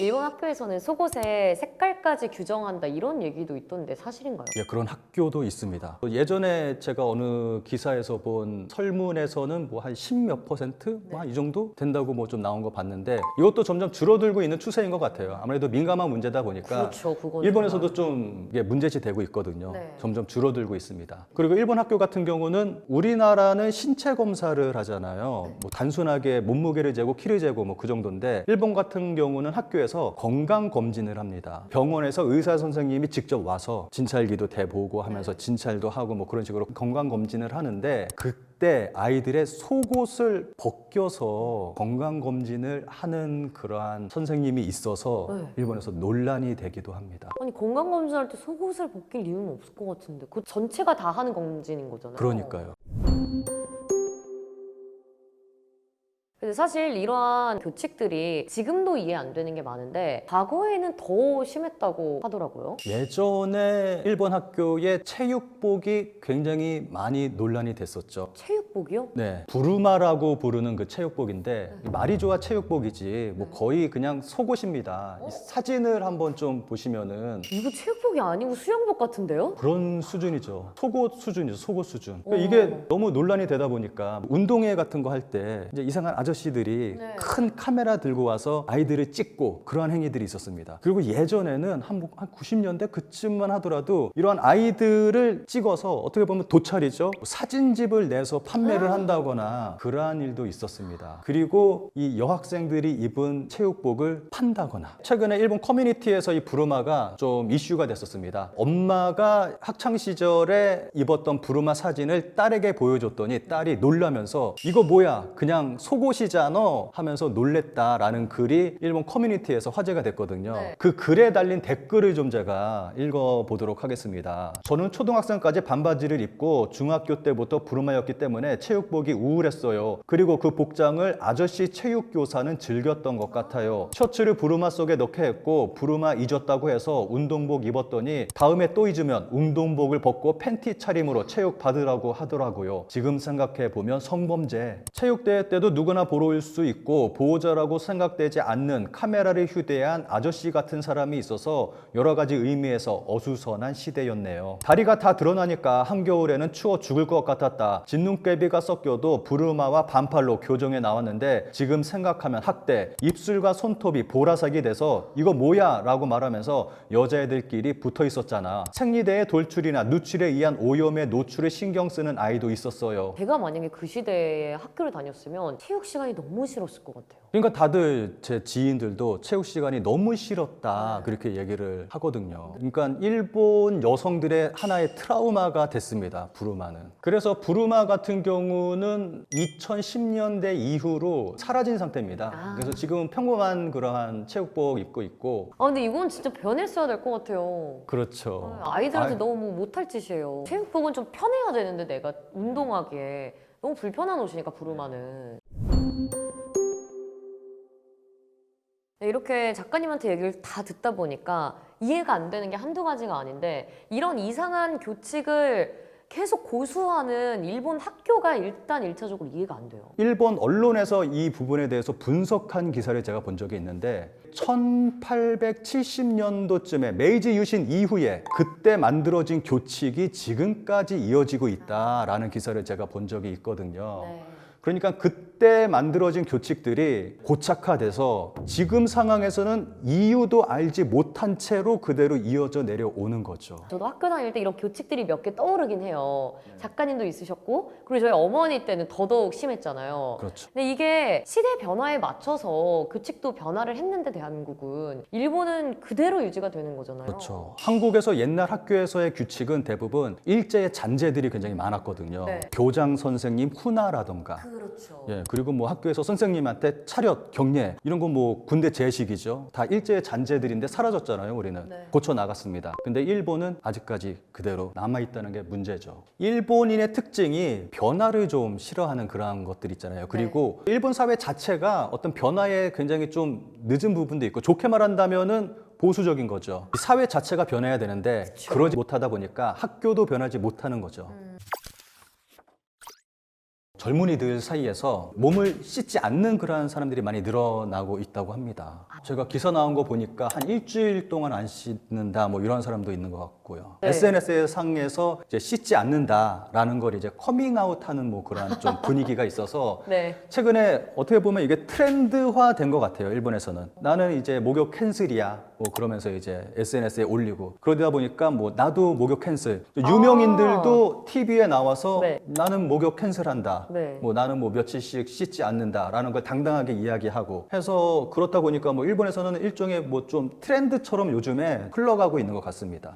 일본 학교에서는 속옷의 색깔까지 규정한다 이런 얘기도 있던데 사실인가요?
예, 그런 학교도 있습니다. 예전에 제가 어느 기사에서 본 설문에서는 뭐 한 10몇 %? 뭐 한 이 정도 된다고 뭐 좀 나온 거 봤는데 이것도 점점 줄어들고 있는 추세인 것 같아요. 아무래도 민감한 문제다 보니까
그렇죠, 그건
일본에서도 좀 이게 문제시 되고 있거든요.
네.
점점 줄어들고 있습니다. 그리고 일본 학교 같은 경우는 우리나라는 신체 검사를 하잖아요. 뭐 단순하게 몸무게를 재고 키를 재고 뭐 그 정도인데 일본 같은 경우는 학교에서 건강 검진을 합니다. 병원에서 의사 선생님이 직접 와서 진찰기도 대보고 하면서 진찰도 하고 뭐 그런 식으로 건강 검진을 하는데 그때 아이들의 속옷을 벗겨서 건강 검진을 하는 그러한 선생님이 있어서
네.
일본에서 논란이 되기도 합니다.
아니 건강검진할 때 속옷을 벗길 이유는 없을 것 같은데 그 전체가 다 하는 검진인 거잖아요.
그러니까요.
근데 사실 이러한 교칙들이 지금도 이해 안 되는 게 많은데 과거에는 더 심했다고 하더라고요.
예전에 일본 학교의 체육복이 굉장히 많이 논란이 됐었죠.
체육복이요?
네, 부르마라고 부르는 그 체육복인데 말이 좋아 체육복이지 뭐 거의 그냥 속옷입니다. 이 사진을 한번 좀 보시면은
이거 체육복이 아니고 수영복 같은데요?
그런 수준이죠. 속옷 수준이죠. 속옷 수준.
오.
그러니까 이게 너무 논란이 되다 보니까 운동회 같은 거 할 때 이제 이상한 아저씨들이
네.
큰 카메라 들고 와서 아이들을 찍고 그러한 행위들이 있었습니다. 그리고 예전에는 한 90년대 그쯤만 하더라도 이러한 아이들을 찍어서 어떻게 보면 도찰이죠. 사진집을 내서 판매를 한다거나 그러한 일도 있었습니다. 그리고 이 여학생들이 입은 체육복을 판다거나 최근에 일본 커뮤니티에서 이 부르마가 좀 이슈가 됐었습니다. 엄마가 학창 시절에 입었던 부르마 사진을 딸에게 보여줬더니 딸이 놀라면서 이거 뭐야 그냥 속옷이잖아 하면서 놀랬다라는 글이 일본 커뮤니티에서 화제가 됐거든요.
네.
그 글에 달린 댓글을 좀 제가 읽어보도록 하겠습니다. 저는 초등학생까지 반바지를 입고 중학교 때부터 부르마였기 때문에 체육복이 우울했어요. 그리고 그 복장을 아저씨 체육교사는 즐겼던 것 같아요. 셔츠를 부르마 속에 넣게 했고 부르마 잊었다고 해서 운동복 입었더니 다음에 또 잊으면 운동복을 벗고 팬티 차림으로 체육 받으라고 하더라고요. 지금 생각해보면 성범죄. 체육대회 때도 누구나 보러 올 수 있고 보호자라고 생각되지 않는 카메라를 휴대한 아저씨 같은 사람이 있어서 여러 가지 의미에서 어수선한 시대였네요. 다리가 다 드러나니까 한겨울에는 추워 죽을 것 같았다. 진눈깨비가 섞여도 부르마와 반팔로 교정에 나왔는데 지금 생각하면 학대, 입술과 손톱이 보라색이 돼서 이거 뭐야? 라고 말하면서 여자애들끼리 붙어 있었잖아. 생리대의 돌출이나 누출에 의한 오염에 노출을 신경 쓰는 아이도 있었어요.
제가 만약에 그 시대에 학교를 다녔으면 체육 시간이 너무 싫었을 것 같아요.
그러니까 다들 제 지인들도 체육 시간이 너무 싫었다 그렇게 얘기를 하거든요. 그러니까 일본 여성들의 하나의 트라우마가 됐습니다. 부르마는. 그래서 부르마 같은 경우는 2010년대 이후로 사라진 상태입니다. 그래서 지금은 평범한 그러한 체육복 입고 있고.
아 근데 이건 진짜 변했어야 될 것 같아요.
그렇죠.
아이들한테 너무 못할 짓이에요. 체육복은 좀 편해야 되는데 내가 운동하기에 너무 불편한 옷이니까 부르마는. 네, 이렇게 작가님한테 얘기를 다 듣다 보니까 이해가 안 되는 게 한두 가지가 아닌데 이런 이상한 교칙을 계속 고수하는 일본 학교가 일단 1차적으로 이해가 안 돼요.
일본 언론에서 이 부분에 대해서 분석한 기사를 제가 본 적이 있는데 1870년도쯤에 메이지 유신 이후에 그때 만들어진 교칙이 지금까지 이어지고 있다라는 기사를 제가 본 적이 있거든요.
네.
그러니까 그때 만들어진 교칙들이 고착화돼서 지금 상황에서는 이유도 알지 못한 채로 그대로 이어져 내려오는 거죠.
저도 학교 다닐 때 이런 교칙들이 몇 개 떠오르긴 해요. 작가님도 있으셨고 그리고 저희 어머니 때는 더더욱 심했잖아요.
그렇죠.
근데 이게 시대 변화에 맞춰서 교칙도 변화를 했는데 대한민국은 일본은 그대로 유지가 되는 거잖아요.
그렇죠. 한국에서 옛날 학교에서의 규칙은 대부분 일제의 잔재들이 굉장히 많았거든요.
네.
교장 선생님 훈화라던가
그렇죠.
예, 그리고 뭐 학교에서 선생님한테 차렷, 경례 이런 거 뭐 군대 제식이죠. 다 일제의 잔재들인데 사라졌잖아요, 우리는.
네.
고쳐 나갔습니다. 근데 일본은 아직까지 그대로 남아 있다는 게 문제죠. 일본인의 특징이 변화를 좀 싫어하는 그런 것들 있잖아요. 그리고 일본 사회 자체가 어떤 변화에 굉장히 좀 늦은 부분도 있고 좋게 말한다면은 보수적인 거죠. 이 사회 자체가 변해야 되는데 그러지 못하다 보니까 학교도 변하지 못하는 거죠. 젊은이들 사이에서 몸을 씻지 않는 그러한 사람들이 많이 늘어나고 있다고 합니다. 제가 기사 나온 거 보니까 한 일주일 동안 안 씻는다 뭐 이런 사람도 있는 것 같고요.
네.
SNS 상에서 이제 씻지 않는다라는 걸 이제 커밍아웃하는 뭐 그런 좀 분위기가 있어서
네.
최근에 어떻게 보면 이게 트렌드화 된 것 같아요. 일본에서는 나는 이제 목욕 캔슬이야 뭐 그러면서 이제 SNS에 올리고 그러다 보니까 뭐 나도 목욕 캔슬 유명인들도 TV에 나와서
네.
나는 목욕 캔슬한다.
네.
뭐 나는 뭐 며칠씩 씻지 않는다라는 걸 당당하게 이야기하고 해서 그렇다 보니까 뭐 일본에서는 일종의 뭐 좀 트렌드처럼 요즘에 흘러가고 있는 것 같습니다.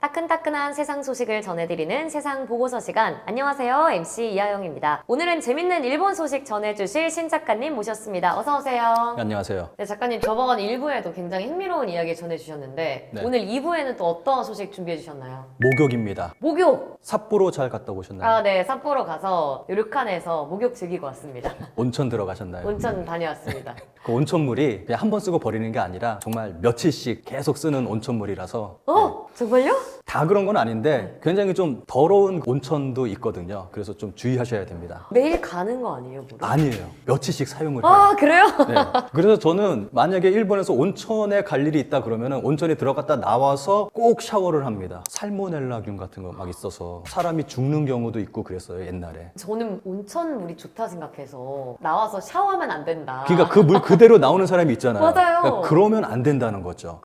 따끈따끈한 세상 소식을 전해드리는 세상 보고서 시간. 안녕하세요. MC 이하영입니다. 오늘은 재밌는 일본 소식 전해주실 신 작가님 모셨습니다. 어서 오세요.
안녕하세요.
네, 작가님 저번 1부에도 굉장히 흥미로운 이야기 전해주셨는데
네.
오늘 2부에는 또 어떤 소식 준비해주셨나요?
목욕입니다.
목욕!
삿포로 잘 갔다 오셨나요?
아, 네. 삿포로 가서 료칸에서 목욕 즐기고 왔습니다.
온천 들어가셨나요?
온천 다녀왔습니다.
그 온천물이 그냥 한 번 쓰고 버리는 게 아니라 정말 며칠씩 계속 쓰는 온천물이라서
정말요?
다 그런 건 아닌데 굉장히 좀 더러운 온천도 있거든요. 그래서 좀 주의하셔야 됩니다.
매일 가는 거 아니에요, 물을?
아니에요. 며칠씩 사용을 해요.
아, 그래요?
네. 그래서 저는 만약에 일본에서 온천에 갈 일이 있다 그러면 온천에 들어갔다 나와서 꼭 샤워를 합니다. 살모넬라균 같은 거 막 있어서 사람이 죽는 경우도 있고 그랬어요, 옛날에.
저는 온천 물이 좋다 생각해서 나와서 샤워하면 안 된다.
그러니까 그 물 그대로 나오는 사람이 있잖아요.
맞아요.
그러니까 그러면 안 된다는 거죠.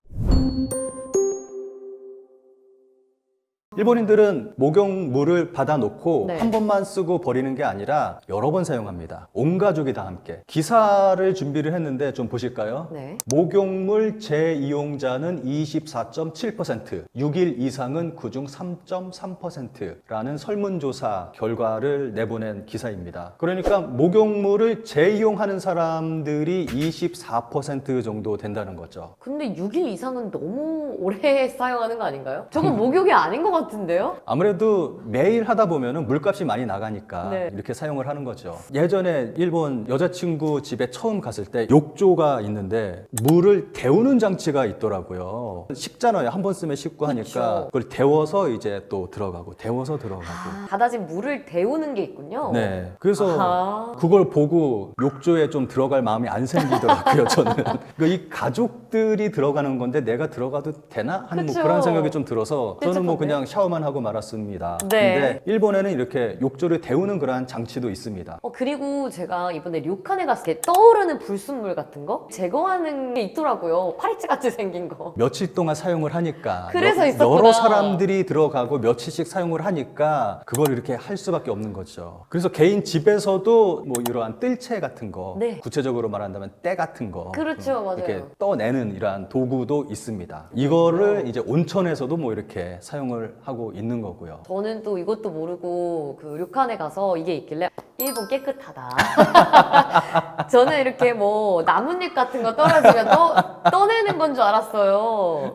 일본인들은 목욕물을 받아놓고
네.
한 번만 쓰고 버리는 게 아니라 여러 번 사용합니다. 온 가족이 다 함께. 기사를 준비를 했는데 좀 보실까요?
네.
목욕물 재이용자는 24.7%, 6일 이상은 그중 3.3%라는 설문조사 결과를 내보낸 기사입니다. 그러니까 목욕물을 재이용하는 사람들이 24% 정도 된다는 거죠.
근데 6일 이상은 너무 오래 사용하는 거 아닌가요? 저건 목욕이 아닌 것 같은데요?
아무래도 매일 하다 보면 물값이 많이 나가니까
네.
이렇게 사용을 하는 거죠. 예전에 일본 여자친구 집에 처음 갔을 때 욕조가 있는데 물을 데우는 장치가 있더라고요. 식잖아요. 한 번 쓰면 식고 하니까
그쵸.
그걸 데워서 이제 또 들어가고 데워서 들어가고.
받아진 물을 데우는 게 있군요.
네. 그래서
아하.
그걸 보고 욕조에 좀 들어갈 마음이 안 생기더라고요, 저는. 이 가족들이 들어가는 건데 내가 들어가도 되나? 하는 뭐
그쵸.
그런 생각이 좀 들어서 저는 뭐
끔찍한데?
그냥 샤워만 하고 말았습니다.
네.
근데 일본에는 이렇게 욕조를 데우는 그러한 장치도 있습니다.
그리고 제가 이번에 료칸에 갔을 때 떠오르는 불순물 같은 거 제거하는 게 있더라고요. 파리채 같이 생긴 거.
며칠 동안 사용을 하니까
그래서 있었구나.
여러 사람들이 들어가고 며칠씩 사용을 하니까 그걸 이렇게 할 수밖에 없는 거죠. 그래서 개인 집에서도 뭐 이러한 뜰채 같은 거,
네.
구체적으로 말한다면 때 같은 거,
그렇죠, 맞아요.
이렇게 떠내는 이러한 도구도 있습니다. 이거를 이제 온천에서도 뭐 이렇게 사용을 하고 있는 거고요.
저는 또 이것도 모르고 그 료칸에 가서 이게 있길래 일본 깨끗하다. 저는 이렇게 뭐 나뭇잎 같은 거 떨어지면 떠내는 건 줄 알았어요.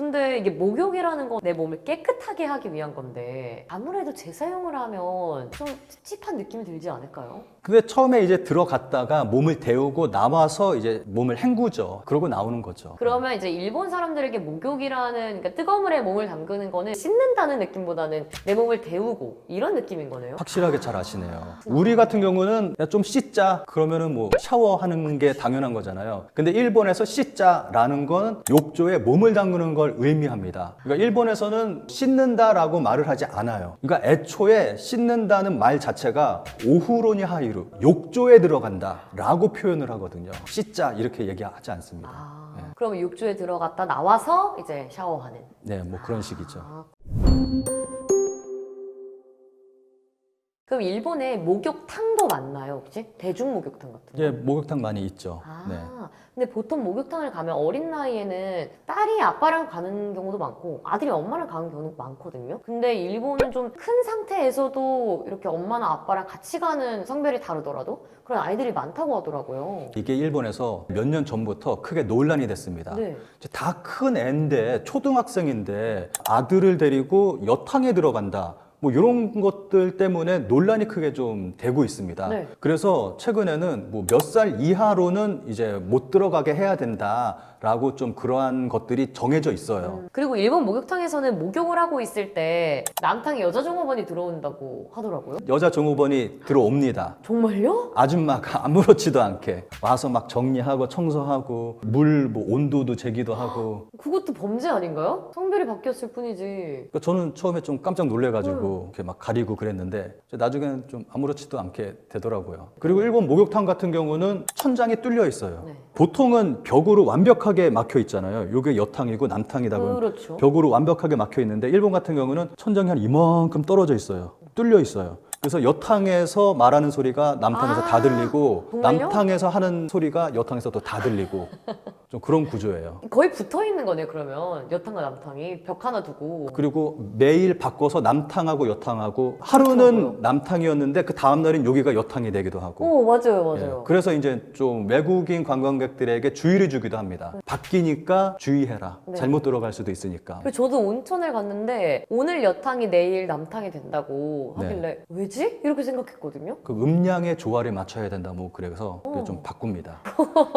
근데 이게 목욕이라는 건 내 몸을 깨끗하게 하기 위한 건데 아무래도 재사용을 하면 좀 찝찝한 느낌이 들지 않을까요?
근데 처음에 이제 들어갔다가 몸을 데우고 나와서 이제 몸을 헹구죠. 그러고 나오는 거죠.
그러면 이제 일본 사람들에게 목욕이라는 그러니까 뜨거운 물에 몸을 담그는 거는 씻는다는 느낌보다는 내 몸을 데우고 이런 느낌인 거네요.
확실하게 잘 아시네요. 우리 같은 경우는 야, 좀 씻자 그러면은 뭐 샤워하는 게 당연한 거잖아요. 근데 일본에서 씻자라는 건 욕조에 몸을 담그는 걸 의미합니다. 그러니까 일본에서는 씻는다라고 말을 하지 않아요. 그러니까 애초에 씻는다는 말 자체가 오후로니 하이루 욕조에 들어간다라고 표현을 하거든요. 씻자 이렇게 얘기하지 않습니다.
아, 그럼 욕조에 들어갔다 나와서 이제 샤워하는.
네, 뭐 그런 식이죠.
아. 그럼 일본에 목욕탕도 많나요, 혹시? 대중 목욕탕 같은 거?
예, 목욕탕 많이 있죠.
아,
네.
근데 보통 목욕탕을 가면 어린 나이에는 딸이 아빠랑 가는 경우도 많고 아들이 엄마랑 가는 경우도 많거든요. 근데 일본은 좀 큰 상태에서도 이렇게 엄마나 아빠랑 같이 가는 성별이 다르더라도 그런 아이들이 많다고 하더라고요.
이게 일본에서 몇 년 전부터 크게 논란이 됐습니다.
네.
다 큰 애인데 초등학생인데 아들을 데리고 여탕에 들어간다. 뭐 이런 것들 때문에 논란이 크게 좀 되고 있습니다.
네.
그래서 최근에는 뭐 몇 살 이하로는 이제 못 들어가게 해야 된다라고 좀 그러한 것들이 정해져 있어요.
그리고 일본 목욕탕에서는 목욕을 하고 있을 때 남탕에 여자 종업원이 들어온다고 하더라고요.
여자 종업원이 들어옵니다.
정말요?
아줌마가 아무렇지도 않게 와서 막 정리하고 청소하고 물 뭐 온도도 재기도 하고.
그것도 범죄 아닌가요? 성별이 바뀌었을 뿐이지.
그러니까 저는 처음에 좀 깜짝 놀래가지고 이렇게 막 가리고 그랬는데 나중에는 좀 아무렇지도 않게 되더라고요. 그리고 일본 목욕탕 같은 경우는 천장이 뚫려 있어요.
네.
보통은 벽으로 완벽하게 막혀 있잖아요. 이게 여탕이고 남탕이다 보면
그렇죠.
벽으로 완벽하게 막혀 있는데 일본 같은 경우는 천장이 한 이만큼 떨어져 있어요. 뚫려 있어요. 그래서 여탕에서 말하는 소리가 남탕에서 다 들리고
정말요?
남탕에서 하는 소리가 여탕에서도 다 들리고 좀 그런 구조예요.
거의 붙어 있는 거네, 그러면. 여탕과 남탕이 벽 하나 두고.
그리고 매일 바꿔서 남탕하고 여탕하고 하루는
그렇더라고요.
남탕이었는데 그 다음 날인 여기가 여탕이 되기도 하고.
오, 맞아요,
예,
맞아요.
그래서 이제 좀 외국인 관광객들에게 주의를 주기도 합니다. 바뀌니까 주의해라.
네.
잘못 들어갈 수도 있으니까.
그리고 저도 온천을 갔는데 오늘 여탕이 내일 남탕이 된다고
네.
하길래 왜지? 이렇게 생각했거든요.
그 음량의 조화를 맞춰야 된다. 뭐 그래서 그게 좀 바꿉니다.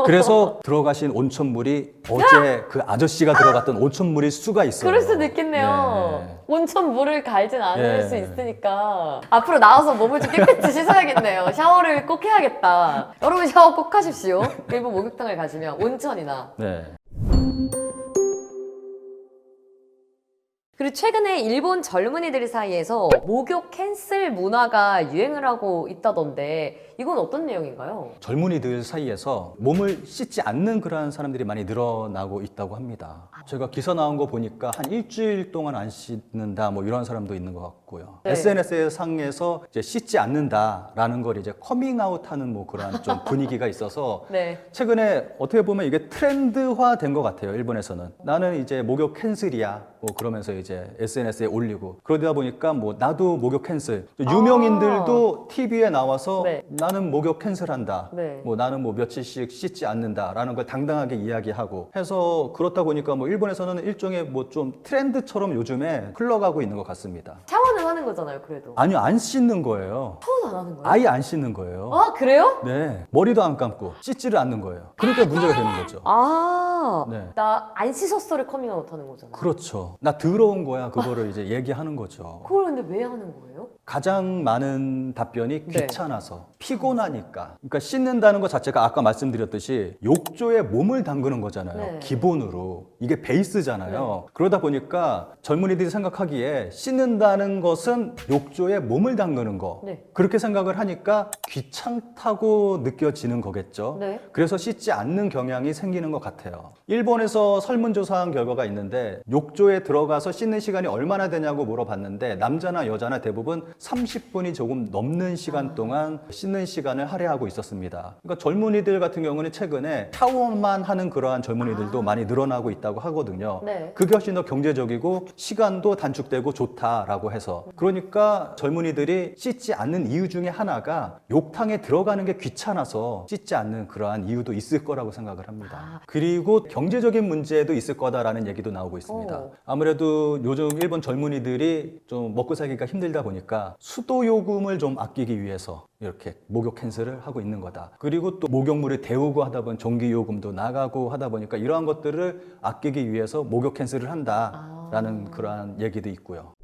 그래서 들어가신 온천물이 어제 그 아저씨가 들어갔던 온천물일 수가 있어요.
그럴 수도 있겠네요.
네.
온천 물을 갈진 않을
예.
수 있으니까 앞으로 나와서 몸을 좀 깨끗이 씻어야겠네요. 샤워를 꼭 해야겠다. 여러분 샤워 꼭 하십시오. 일본 목욕탕을 가시면 온천이나.
네.
그리고 최근에 일본 젊은이들 사이에서 목욕 캔슬 문화가 유행을 하고 있다던데 이건 어떤 내용인가요?
젊은이들 사이에서 몸을 씻지 않는 그러한 사람들이 많이 늘어나고 있다고 합니다. 제가 기사 나온 거 보니까 한 일주일 동안 안 씻는다 뭐 이런 사람도 있는 것 같고요.
네.
SNS 상에서 이제 씻지 않는다라는 걸 이제 커밍아웃하는 뭐 그런 좀 분위기가 있어서
네.
최근에 어떻게 보면 이게 트렌드화 된 것 같아요. 일본에서는 나는 이제 목욕 캔슬이야. 뭐 그러면서 이제 SNS에 올리고 그러다 보니까 뭐 나도 목욕 캔슬 유명인들도 TV에 나와서
네.
나는 목욕 캔슬한다.
네.
뭐 나는 뭐 며칠씩 씻지 않는다라는 걸 당당하게 이야기하고 해서 그렇다 보니까 뭐 일본에서는 일종의 뭐 좀 트렌드처럼 요즘에 흘러가고 있는 것 같습니다.
샤워는 하는 거잖아요, 그래도.
아니요, 안 씻는 거예요.
샤워도 안 하는 거예요?
아예 안 씻는 거예요.
아, 그래요?
네, 머리도 안 감고 씻지를 않는 거예요. 그러니까 문제가 되는 거죠.
아,
네.
나 안 씻었어를 커밍아웃 하는 거잖아요.
그렇죠. 나 더러운 거야. 그거를 이제 얘기하는 거죠.
그걸 근데 왜 하는 거예요?
가장 많은 답변이
네.
귀찮아서 피곤하니까. 그러니까 씻는다는 것 자체가 아까 말씀드렸듯이 욕조에 몸을 담그는 거잖아요.
네.
기본으로 이게 베이스잖아요. 그러다 보니까 젊은이들이 생각하기에 씻는다는 것은 욕조에 몸을 담그는 거.
네.
그렇게 생각을 하니까 귀찮다고 느껴지는 거겠죠.
네.
그래서 씻지 않는 경향이 생기는 것 같아요. 일본에서 설문조사한 결과가 있는데 욕조에 들어가서 씻는 시간이 얼마나 되냐고 물어봤는데 남자나 여자나 대부분 30분이 조금 넘는 시간 동안 씻는 씻는 시간을 할애하고 있었습니다. 그러니까 젊은이들 같은 경우는 최근에 샤워만 하는 그러한 젊은이들도 많이 늘어나고 있다고 하거든요.
네.
그게 훨씬 더 경제적이고 시간도 단축되고 좋다라고 해서, 그러니까 젊은이들이 씻지 않는 이유 중에 하나가 욕탕에 들어가는 게 귀찮아서 씻지 않는 그러한 이유도 있을 거라고 생각을 합니다. 그리고 경제적인 문제도 있을 거다라는 얘기도 나오고 있습니다.
오.
아무래도 요즘 일본 젊은이들이 좀 먹고 살기가 힘들다 보니까 수도 요금을 좀 아끼기 위해서 이렇게 목욕 캔슬을 하고 있는 거다. 그리고 또 목욕물을 데우고 하다 보니 전기 요금도 나가고 하다 보니까 이러한 것들을 아끼기 위해서 목욕 캔슬을 한다라는 그러한 얘기도 있고요.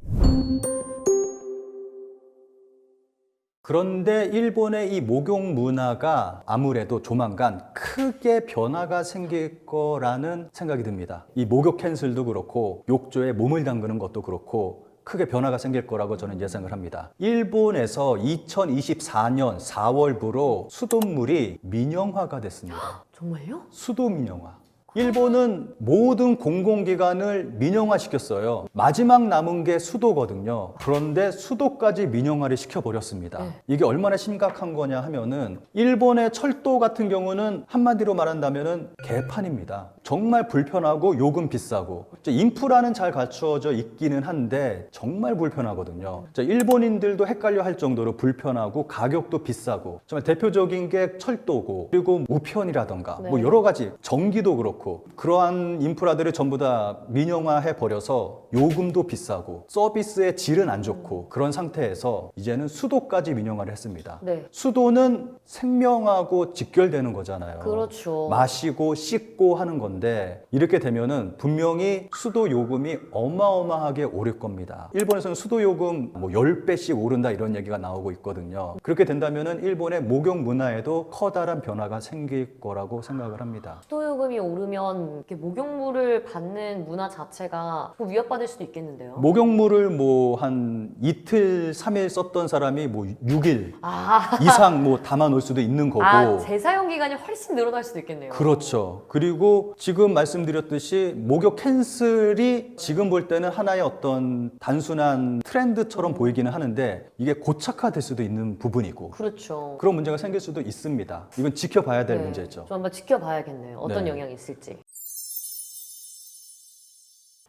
그런데 일본의 이 목욕 문화가 아무래도 조만간 크게 변화가 생길 거라는 생각이 듭니다. 이 목욕 캔슬도 그렇고 욕조에 몸을 담그는 것도 그렇고 크게 변화가 생길 거라고 저는 예상을 합니다. 일본에서 2024년 4월부로 수돗물이 민영화가 됐습니다.
정말요?
수도 민영화. 일본은 모든 공공기관을 민영화시켰어요. 마지막 남은 게 수도거든요. 그런데 수도까지 민영화를 시켜버렸습니다.
네.
이게 얼마나 심각한 거냐 하면은 일본의 철도 같은 경우는 한마디로 말한다면은 개판입니다. 정말 불편하고 요금 비싸고, 인프라는 잘 갖추어져 있기는 한데 정말 불편하거든요. 일본인들도 헷갈려 할 정도로 불편하고 가격도 비싸고, 정말 대표적인 게 철도고, 그리고 우편이라던가
네.
뭐 여러 가지, 전기도 그렇고, 그러한 인프라들을 전부 다 민영화해 버려서 요금도 비싸고 서비스의 질은 안 좋고 그런 상태에서 이제는 수도까지 민영화를 했습니다.
네.
수도는 생명하고 직결되는 거잖아요.
그렇죠.
마시고 씻고 하는 건데, 이렇게 되면은 분명히 수도 요금이 어마어마하게 오를 겁니다. 일본에서는 수도 요금 뭐 10배씩 오른다 이런 얘기가 나오고 있거든요. 그렇게 된다면은 일본의 목욕 문화에도 커다란 변화가 생길 거라고 생각을 합니다.
수도요금이 오르면 이렇게 목욕물을 받는 문화 자체가 위협받을 수도 있겠는데요.
목욕물을 뭐 한 이틀, 3일 썼던 사람이 뭐 6일
아,
이상 뭐 담아놓을 수도 있는 거고.
재사용 기간이 훨씬 늘어날 수도 있겠네요.
그렇죠. 그리고 지금 말씀드렸듯이 목욕 캔슬이 지금 볼 때는 하나의 어떤 단순한 트렌드처럼 보이기는 하는데, 이게 고착화될 수도 있는 부분이고,
그렇죠.
그런 문제가 생길 수도 있습니다. 이건 지켜봐야 될
네.
문제죠.
좀 한번 지켜봐야겠네요. 어떤
네.
영향이 있을지.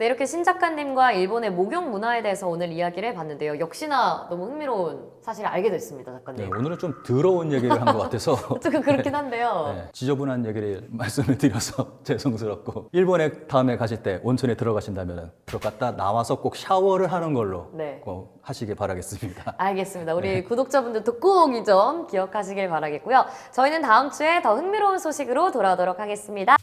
네, 이렇게 신 작가님과 일본의 목욕 문화에 대해서 오늘 이야기를 해봤는데요. 역시나 너무 흥미로운 사실을 알게 됐습니다,
네,
작가님.
오늘은 좀 더러운 얘기를 한 것 같아서
조금 그렇긴 한데요.
네, 지저분한 얘기를 말씀을 드려서 죄송스럽고, 일본에 다음에 가실 때 온천에 들어가신다면 들어갔다 나와서 꼭 샤워를 하는 걸로
네.
꼭 하시길 바라겠습니다.
알겠습니다. 우리 구독자분들도 꼭 이 점 기억하시길 바라겠고요. 저희는 다음 주에 더 흥미로운 소식으로 돌아오도록 하겠습니다.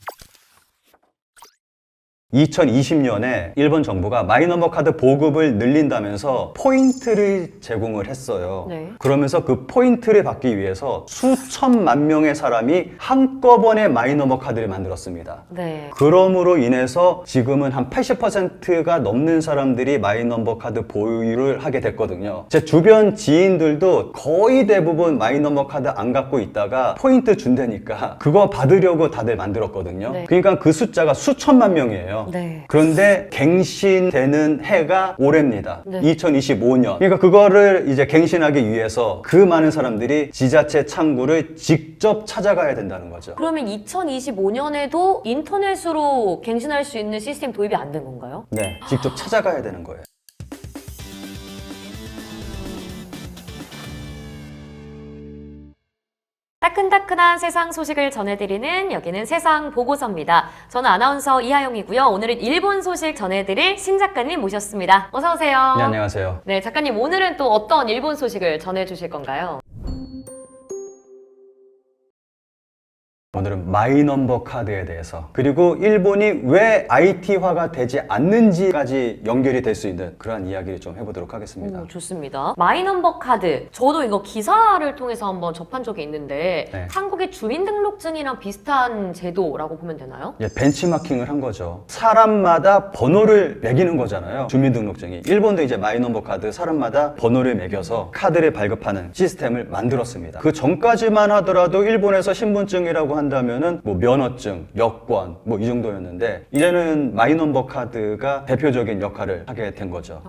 2020년에 일본 정부가 마이너버 카드 보급을 늘린다면서 포인트를 제공을 했어요.
네.
그러면서 그 포인트를 받기 위해서 수천만 명의 사람이 한꺼번에 마이너버 카드를 만들었습니다.
네.
그럼으로 인해서 지금은 한 80%가 넘는 사람들이 마이너버 카드 보유를 하게 됐거든요. 제 주변 지인들도 거의 대부분 마이너버 카드 안 갖고 있다가 포인트 준다니까 그거 받으려고 다들 만들었거든요.
네.
그러니까 그 숫자가 수천만 명이에요.
네.
그런데 갱신되는 해가 올해입니다.
네.
2025년. 그러니까 그거를 이제 갱신하기 위해서 그 많은 사람들이 지자체 창구를 직접 찾아가야 된다는 거죠.
그러면 2025년에도 인터넷으로 갱신할 수 있는 시스템 도입이 안 된 건가요?
네, 직접 찾아가야 되는 거예요.
따끈따끈한 세상 소식을 전해드리는 여기는 세상 보고서입니다. 저는 아나운서 이하영이고요. 오늘은 일본 소식 전해드릴 신 작가님 모셨습니다. 어서 오세요.
네, 안녕하세요.
네, 작가님 오늘은 또 어떤 일본 소식을 전해주실 건가요?
오늘은 마이넘버 카드에 대해서, 그리고 일본이 왜 IT화가 되지 않는지까지 연결이 될 수 있는 그런 이야기를 좀 해보도록 하겠습니다.
오, 좋습니다. 마이넘버 카드. 저도 이거 기사를 통해서 한번 접한 적이 있는데
네.
한국의 주민등록증이랑 비슷한 제도라고 보면 되나요?
예, 벤치마킹을 한 거죠. 사람마다 번호를 매기는 거잖아요. 주민등록증이. 일본도 이제 마이넘버 카드 사람마다 번호를 매겨서 카드를 발급하는 시스템을 만들었습니다. 그 전까지만 하더라도 일본에서 신분증이라고 한다면은 뭐 면허증, 여권 뭐 이 정도였는데, 이제는 마이넘버 카드가 대표적인 역할을 하게 된 거죠.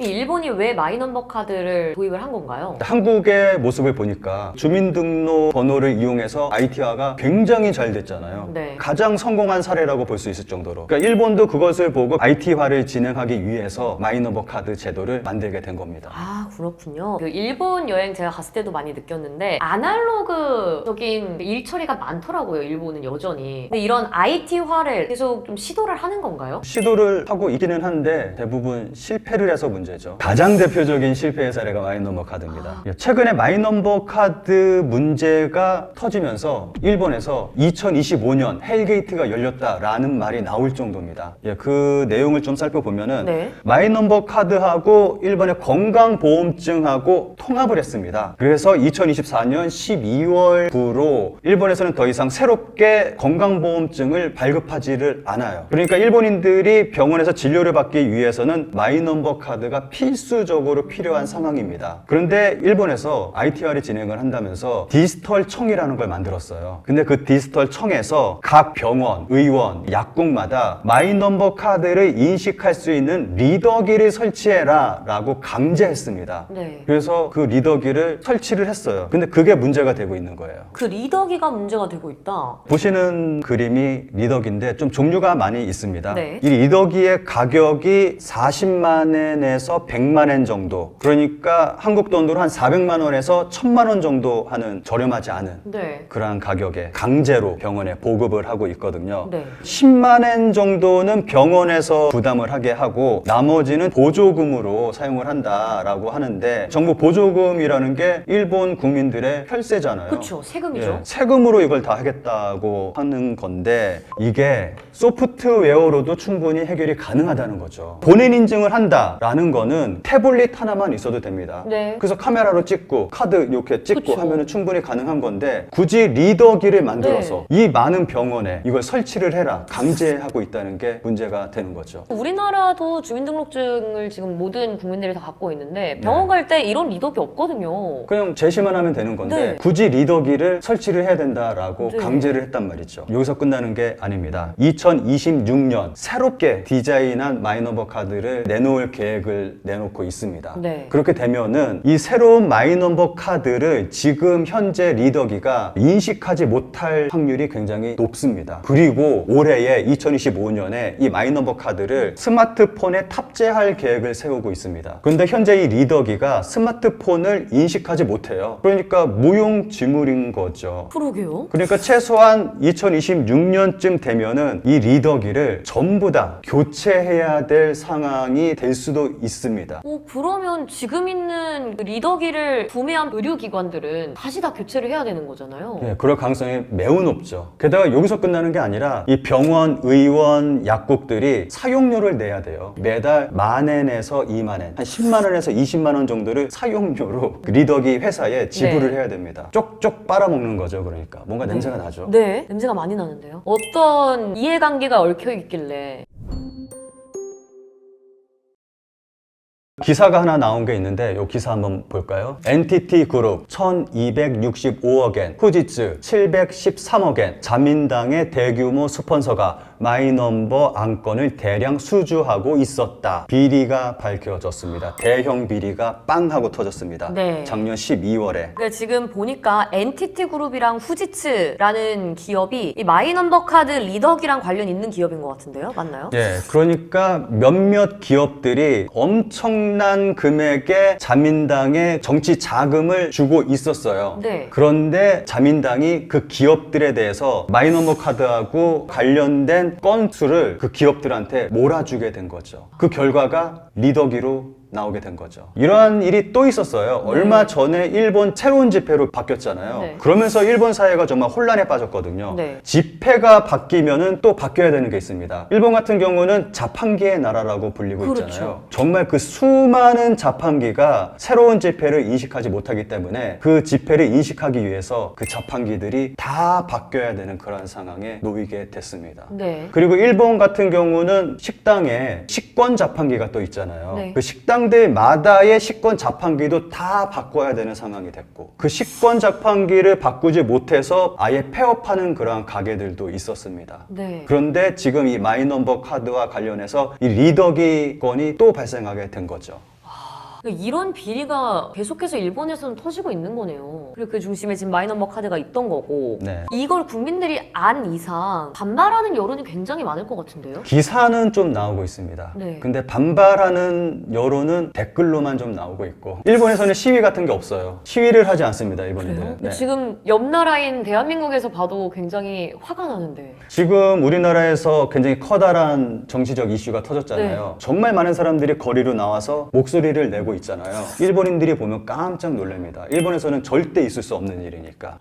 일본이 왜 마이넘버 카드를 도입을 한 건가요?
한국의 모습을 보니까 주민등록 번호를 이용해서 IT화가 굉장히 잘 됐잖아요.
네.
가장 성공한 사례라고 볼 수 있을 정도로. 그러니까 일본도 그것을 보고 IT화를 진행하기 위해서 마이너버 카드 제도를 만들게 된 겁니다.
아, 그렇군요. 그 일본 여행 제가 갔을 때도 많이 느꼈는데 아날로그적인 일 처리가 많더라고요. 일본은 여전히. 근데 이런 IT화를 계속 좀 시도를 하는 건가요?
시도를 하고 있기는 한데 대부분 실패를 해서 문제죠. 가장 대표적인 실패의 사례가 마이너버 카드입니다. 최근에 마이너버 카드 문제가 터지면서 일본에서 2025년 헬게이트가 열렸다라는 말이 나올 정도입니다. 그 내용을 좀 살펴보면은
네.
마이너버 카드하고 일본의 건강보험증하고 통합을 했습니다. 그래서 2024년 12월부로 일본에서는 더 이상 새롭게 건강보험증을 발급하지를 않아요. 그러니까 일본인들이 병원에서 진료를 받기 위해서는 마이너버 카드가 필수적으로 필요한 상황입니다. 그런데 일본에서 IT화를 진행을 한다면서 디지털청이라는 걸 만들었어요. 근데 그 디지털청에서 각 병원, 의원, 약국마다 마이너버 카드를 인식할 수 있는 리더기를 설치해라 라고 강제했습니다.
네.
그래서 그 리더기를 설치를 했어요. 근데 그게 문제가 되고 있는 거예요.
그 리더기가 문제가 되고 있다.
보시는 그림이 리더기인데 좀 종류가 많이 있습니다.
네.
이 리더기의 가격이 40만 엔에서 100만 엔 정도. 그러니까 한국 돈으로 한 400만 원에서 1000만 원 정도 하는 저렴하지 않은
네.
그러한 가격에 강제로 병원에 보급을 하고 있거든요.
네.
10만 엔 정도는 병원에서 부담을 하게 하고 나머지는 보조금으로 사용을 한다라고 하는데 정부 보조금이라는 게 일본 국민들의 혈세잖아요.
그렇죠. 세금이죠.
예, 세금으로 이걸 다 하겠다고 하는 건데 이게 소프트웨어로도 충분히 해결이 가능하다는 거죠. 본인 인증을 한다라는 거는 태블릿 하나만 있어도 됩니다.
네.
그래서 카메라로 찍고 카드 이렇게 찍고
그쵸.
하면 충분히 가능한 건데 굳이 리더기를 만들어서 이 많은 병원에 이걸 설치를 해라 강제하고 있다는 게 문제가 되는 거죠.
우리나라도 주민등록증을 지금 모든 국민들이 다 갖고 있는데 병원 갈 때 이런 리더기 없거든요.
그냥 제시만 하면 되는 건데
네.
굳이 리더기를 설치를 해야 된다라고
네.
강제를 했단 말이죠. 여기서 끝나는 게 아닙니다. 2026년 새롭게 디자인한 마이너버 카드를 내놓을 계획을 내놓고 있습니다.
네.
그렇게 되면은 이 새로운 마이너버 카드를 지금 현재 리더기가 인식하지 못할 확률이 굉장히 높습니다. 그리고 올해에 2025년에 이 마이너버 카드를 스마트폰에 탑재할 계획을 세우고 있습니다. 그런데 현재 이 리더기가 스마트폰을 인식하지 못해요. 그러니까 무용지물인 거죠.
그러게요.
그러니까 최소한 2026년쯤 되면은 이 리더기를 전부 다 교체해야 될 상황이 될 수도 있습니다.
그러면 지금 있는 그 리더기를 구매한 의료기관들은 다시 다 교체를 해야 되는 거잖아요.
예, 그럴 가능성이 매우 높죠. 게다가 여기서 끝나는 게 아니라 이 병원, 의원, 약국들이 사용료를 내야 돼요. 매달 10,000엔에서 20,000엔, 한 10만 원에서 20만 원 정도를 사용료로 그 리더기 회사에 지불을
네.
해야 됩니다. 쪽쪽 빨아먹는 거죠. 그러니까 뭔가 냄새가 나죠.
네, 냄새가 많이 나는데요. 어떤 이해관계가 얽혀 있길래.
기사가 하나 나온 게 있는데 이 기사 한번 볼까요? NTT 그룹 1265억엔, 후지츠 713억엔, 자민당의 대규모 스폰서가 마이넘버 안건을 대량 수주하고 있었다. 비리가 밝혀졌습니다. 대형 비리가 빵 하고 터졌습니다.
네.
작년 12월에.
그러니까 지금 보니까 NTT 그룹이랑 후지츠라는 기업이 이 마이넘버 카드 리더기랑 관련 있는 기업인 것 같은데요, 맞나요?
예, 그러니까 몇몇 기업들이 엄청난 금액의 자민당에 정치 자금을 주고 있었어요.
네.
그런데 자민당이 그 기업들에 대해서 마이너버 카드하고 관련된 건수를 그 기업들한테 몰아주게 된 거죠. 그 결과가 리더기로 나오게 된 거죠. 이러한 일이 또 있었어요. 얼마 전에 일본 새로운 지폐로 바뀌었잖아요.
네.
그러면서 일본 사회가 정말 혼란에 빠졌거든요.
네.
지폐가 바뀌면은 또 바뀌어야 되는 게 있습니다. 일본 같은 경우는 자판기의 나라라고 불리고
그렇죠.
있잖아요. 정말 그 수많은 자판기가 새로운 지폐를 인식하지 못하기 때문에 그 지폐를 인식하기 위해서 그 자판기들이 다 바뀌어야 되는 그런 상황에 놓이게 됐습니다.
네.
그리고 일본 같은 경우는 식당에 식권 자판기가 또 있잖아요.
네.
그 식당들마다의 식권 자판기도 다 바꿔야 되는 상황이 됐고 그 식권 자판기를 바꾸지 못해서 아예 폐업하는 그러한 가게들도 있었습니다.
네.
그런데 지금 이 마이넘버 카드와 관련해서 이 리더기 건이 또 발생하게 된 거죠.
그러니까 이런 비리가 계속해서 일본에서는 터지고 있는 거네요. 그리고 그 중심에 지금 마이너버 카드가 있던 거고
네.
이걸 국민들이 안 이상 반발하는 여론이 굉장히 많을 것 같은데요?
기사는 좀 나오고 있습니다.
네.
근데 반발하는 여론은 댓글로만 좀 나오고 있고 일본에서는 시위 같은 게 없어요. 시위를 하지 않습니다.
그래요?
일본인들은. 네.
지금 옆 나라인 대한민국에서 봐도 굉장히 화가 나는데.
지금 우리나라에서 굉장히 커다란 정치적 이슈가 터졌잖아요. 정말 많은 사람들이 거리로 나와서 목소리를 내고 있잖아요. 일본인들이 보면 깜짝 놀랍니다. 일본에서는 절대 있을 수 없는 일이니까.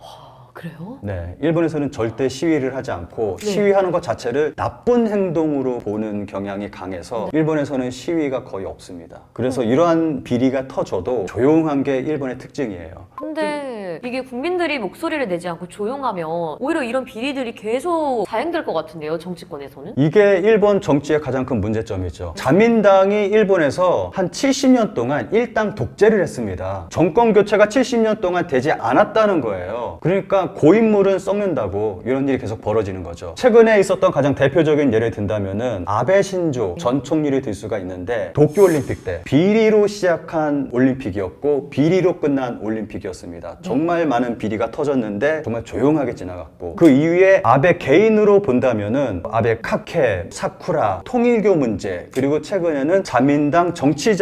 그래요?
네, 일본에서는 절대 시위를 하지 않고
네.
시위하는 것 자체를 나쁜 행동으로 보는 경향이 강해서 일본에서는 시위가 거의 없습니다. 그래서 이러한 비리가 터져도 조용한 게 일본의 특징이에요.
근데 이게 국민들이 목소리를 내지 않고 조용하면 오히려 이런 비리들이 계속 자행될 것 같은데요, 정치권에서는?
이게 일본 정치의 가장 큰 문제점이죠. 자민당이 일본에서 한 70년 동안 일당 독재를 했습니다. 정권 교체가 70년 동안 되지 않았다는 거예요. 그러니까 고인물은 썩는다고 이런 일이 계속 벌어지는 거죠. 최근에 있었던 가장 대표적인 예를 든다면은 아베 신조 전 총리를 들 수가 있는데 도쿄올림픽 때 비리로 시작한 올림픽이었고 비리로 끝난 올림픽이었습니다. 정말 많은 비리가 터졌는데 정말 조용하게 지나갔고 그 이후에 아베 개인으로 본다면은 아베 카케, 사쿠라, 통일교 문제 그리고 최근에는 자민당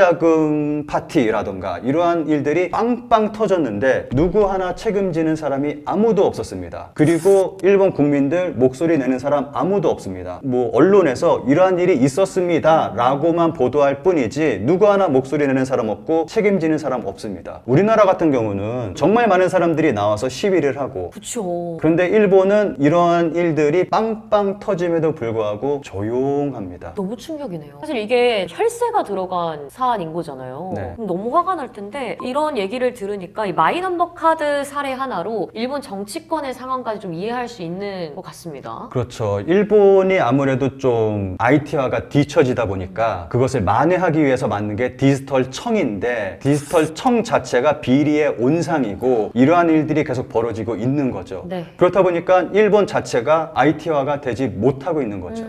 정치자금 파티라던가 이러한 일들이 빵빵 터졌는데 누구 하나 책임지는 사람이 아무도 없었습니다. 그리고 일본 국민들 목소리 내는 사람 아무도 없습니다. 뭐 언론에서 이러한 일이 있었습니다 라고만 보도할 뿐이지 누구 하나 목소리 내는 사람 없고 책임지는 사람 없습니다. 우리나라 같은 경우는 정말 많은 사람들이 나와서 시위를 하고
그쵸.
그런데 일본은 이러한 일들이 빵빵 터짐에도 불구하고 조용합니다.
너무 충격이네요. 사실 이게 혈세가 들어간 사안인 거잖아요.
네.
그럼 너무 화가 날 텐데 이런 얘기를 들으니까 이 마이너버 카드 사례 하나로 일본 정치권의 상황까지 좀 이해할 수 있는 것 같습니다.
그렇죠. 일본이 아무래도 좀 IT화가 뒤처지다 보니까 그것을 만회하기 위해서 만든 게 디지털 청인데 디지털 청 자체가 비리의 온상이고 이러한 일들이 계속 벌어지고 있는 거죠.
네.
그렇다 보니까 일본 자체가 IT화가 되지 못하고 있는 거죠.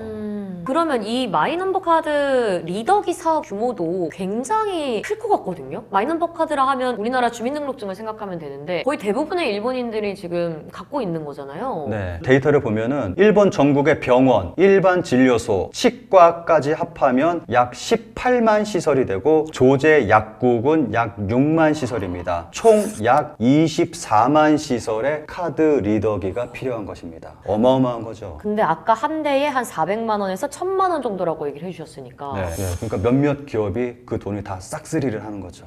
그러면 이 마이너버 카드 리더기 사업 규모도 굉장히 클 것 같거든요. 마이너버 카드라 하면 우리나라 주민등록증을 생각하면 되는데 거의 대부분의 일본인들이 지금 갖고 있는 거잖아요.
네. 데이터를 보면은 일본 전국의 병원, 일반 진료소, 치과까지 합하면 약 18만 시설이 되고 조제 약국은 약 6만 시설입니다. 총 약 24만 시설의 카드 리더기가 필요한 것입니다. 어마어마한 거죠.
근데 아까 한 대에 한 400만 원에서 1000만 원 정도라고 얘기를 해주셨으니까
네. 그러니까 몇몇 기업이 그 돈을 다 싹쓸이를 하는 거죠.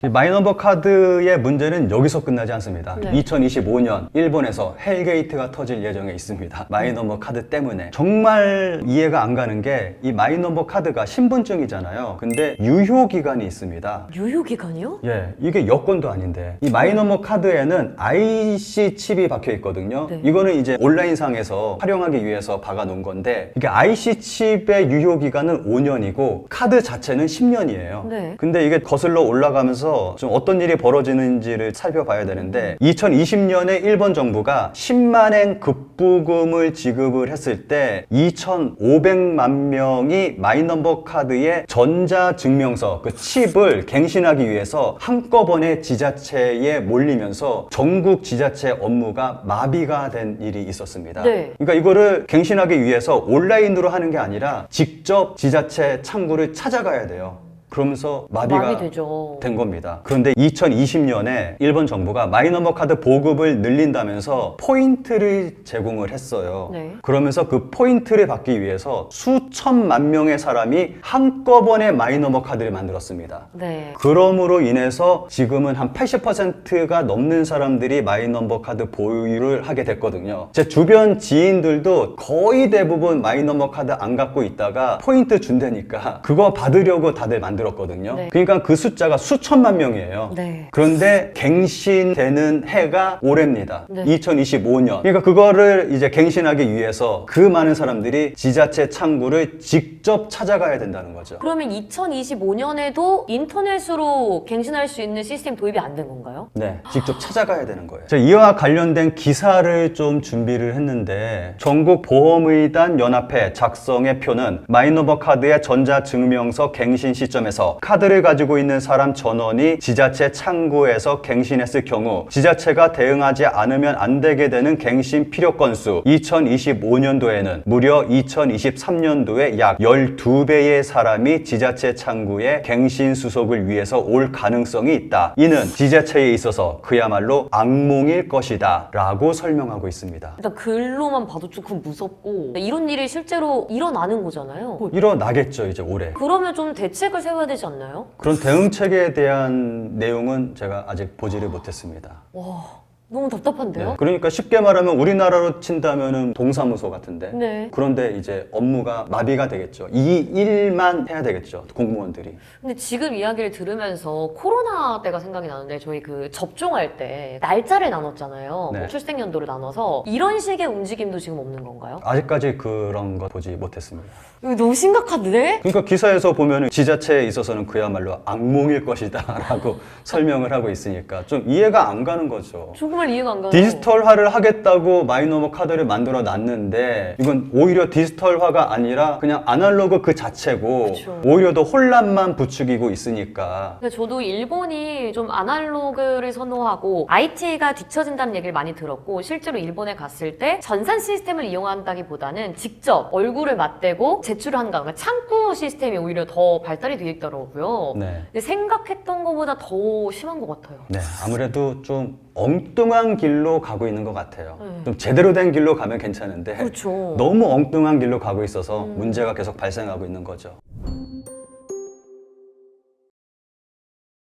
이 마이너버 카드의 문제는 여기서 끝나지 않습니다.
네.
2025년 일본에서 헬게이트가 터질 예정에 있습니다. 마이너버 카드 때문에. 정말 이해가 안 가는 게 이 마이너버 카드가 신분증이잖아요. 근데 유효기간이 있습니다.
유효기간이요?
예, 이게 여권도 아닌데 이 마이너버 카드에는 IC 칩이 박혀 있거든요.
네.
이거는 이제 온라인상에서 활용하기 위해서 박아 놓은 건데 이게 IC 칩의 유효 기간은 5년이고 카드 자체는 10년이에요.
네.
근데 이게 거슬러 올라가면서 좀 어떤 일이 벌어지는지를 살펴봐야 되는데 2020년에 일본 정부가 10만엔 급부금을 지급을 했을 때 2,500만 명이 마이너버 카드의 전자증명서 그 칩을 갱신하기 위해서 한꺼번에 지자체에 몰리면서 전국 지자체 업무가 마비가 된 일이 있었습니다.
네.
그러니까 이거를 갱신하기 위해서 온라인으로 하는 게 아니라 직접 지자체 창구를 찾아가야 돼요. 그러면서 마비가
마비되죠.
된 겁니다. 그런데 2020년에 일본 정부가 마이너버 카드 보급을 늘린다면서 포인트를 제공을 했어요.
네.
그러면서 그 포인트를 받기 위해서 수천만 명의 사람이 한꺼번에 마이너버 카드를 만들었습니다.
네.
그럼으로 인해서 지금은 한 80%가 넘는 사람들이 마이너버 카드 보유를 하게 됐거든요. 제 주변 지인들도 거의 대부분 마이너버 카드 안 갖고 있다가 포인트 준다니까 그거 받으려고 다들 만든 만들었거든요.
네.
그러니까 그 숫자가 수천만 명이에요.
네.
그런데 갱신되는 해가 올해입니다.
네.
2025년. 그러니까 그거를 이제 갱신하기 위해서 그 많은 사람들이 지자체 창구를 직접 찾아가야 된다는 거죠.
그러면 2025년에도 인터넷으로 갱신할 수 있는 시스템 도입이 안 된 건가요?
네, 직접 찾아가야 되는 거예요. 제가 이와 관련된 기사를 좀 준비를 했는데 전국 보험의단 연합회 작성의 표는 마이너버 카드의 전자증명서 갱신 시점에서 카드를 가지고 있는 사람 전원이 지자체 창구에서 갱신했을 경우 지자체가 대응하지 않으면 안 되게 되는 갱신 필요 건수 2025년도에는 무려 2023년도에 약 12배의 사람이 지자체 창구에 갱신 수속을 위해서 올 가능성이 있다. 이는 지자체에 있어서 그야말로 악몽일 것이다 라고 설명하고 있습니다.
일단 글로만 봐도 조금 무섭고 이런 일이 실제로 일어나는 거잖아요.
일어나겠죠 이제 올해.
그러면 좀 대책을 세워야 되지 않나요?
그런 대응책에 대한 내용은 제가 아직 보지를 못했습니다.
와, 너무 답답한데요?
네, 그러니까 쉽게 말하면 우리나라로 친다면은 동사무소 같은데
네.
그런데 이제 업무가 마비가 되겠죠. 이 일만 해야 되겠죠. 공무원들이.
근데 지금 이야기를 들으면서 코로나 때가 생각이 나는데 저희 그 접종할 때 날짜를 나눴잖아요.
네.
출생연도를 나눠서 이런 식의 움직임도 지금 없는 건가요?
아직까지 그런 거 보지 못했습니다.
이거 너무 심각한데?
그러니까 기사에서 보면은 지자체에 있어서는 그야말로 악몽일 것이다 라고 설명을 하고 있으니까 좀 이해가 안 가는 거죠.
정말 이해가 안 가요.
디지털화를 하겠다고 마이너버 카드를 만들어 놨는데 이건 오히려 디지털화가 아니라 그냥 아날로그 그 자체고
그쵸.
오히려 더 혼란만 부추기고 있으니까.
근데 저도 일본이 좀 아날로그를 선호하고 IT가 뒤처진다는 얘기를 많이 들었고 실제로 일본에 갔을 때 전산 시스템을 이용한다기보다는 직접 얼굴을 맞대고 제출을 한다. 그러니까 창구 시스템이 오히려 더 발달이 되어 있더라고요.
네.
근데 생각했던 것보다 더 심한 것 같아요.
네, 아무래도 좀 엉뚱한 길로 가고 있는 것 같아요.
네.
좀 제대로 된 길로 가면 괜찮은데
그렇죠.
너무 엉뚱한 길로 가고 있어서 문제가 계속 발생하고 있는 거죠.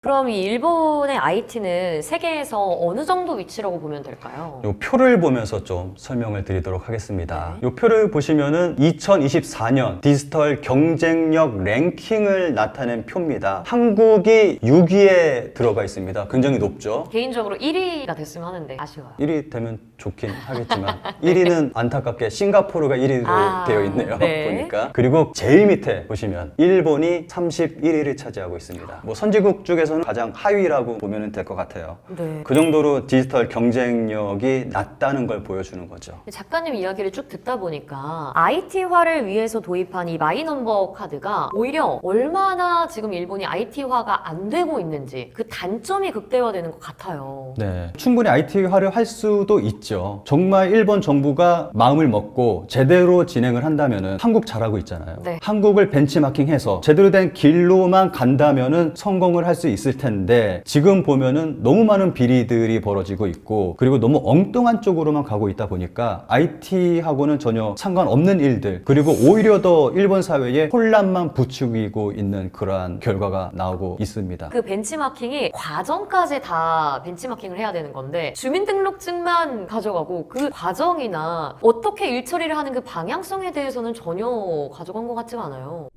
그럼 이 일본의 IT는 세계에서 어느 정도 위치라고 보면 될까요?
요 표를 보면서 좀 설명을 드리도록 하겠습니다.
네.
요 표를 보시면은 2024년 디지털 경쟁력 랭킹을 나타낸 표입니다. 한국이 6위에 들어가 있습니다. 굉장히 높죠.
개인적으로 1위가 됐으면 하는데 아쉬워요.
1위 되면 좋긴 하겠지만 1위는 안타깝게 싱가포르가 1위로
아,
되어 있네요.
네.
보니까. 그리고 제일 밑에 보시면 일본이 31위를 차지하고 있습니다. 뭐 선진국 중에서는 가장 하위라고 보면 될 것 같아요.
네.
그 정도로 디지털 경쟁력이 낮다는 걸 보여주는 거죠.
작가님 이야기를 쭉 듣다 보니까 IT화를 위해서 도입한 이 마이넘버 카드가 오히려 얼마나 지금 일본이 IT화가 안 되고 있는지 그 단점이 극대화되는 것 같아요.
네, 충분히 IT화를 할 수도 있죠. 정말 일본 정부가 마음을 먹고 제대로 진행을 한다면은 한국 잘하고 있잖아요.
네.
한국을 벤치마킹해서 제대로 된 길로만 간다면은 성공을 할 수 있을 텐데 지금 보면은 너무 많은 비리들이 벌어지고 있고 그리고 너무 엉뚱한 쪽으로만 가고 있다 보니까 IT하고는 전혀 상관없는 일들 그리고 오히려 더 일본 사회에 혼란만 부추기고 있는 그러한 결과가 나오고 있습니다.
그 벤치마킹이 과정까지 다 벤치마킹을 해야 되는 건데 주민등록증만 가져가고 그 과정이나 어떻게 일 처리를 하는 그 방향성에 대해서는 전혀 가져간 것 같지가 않아요.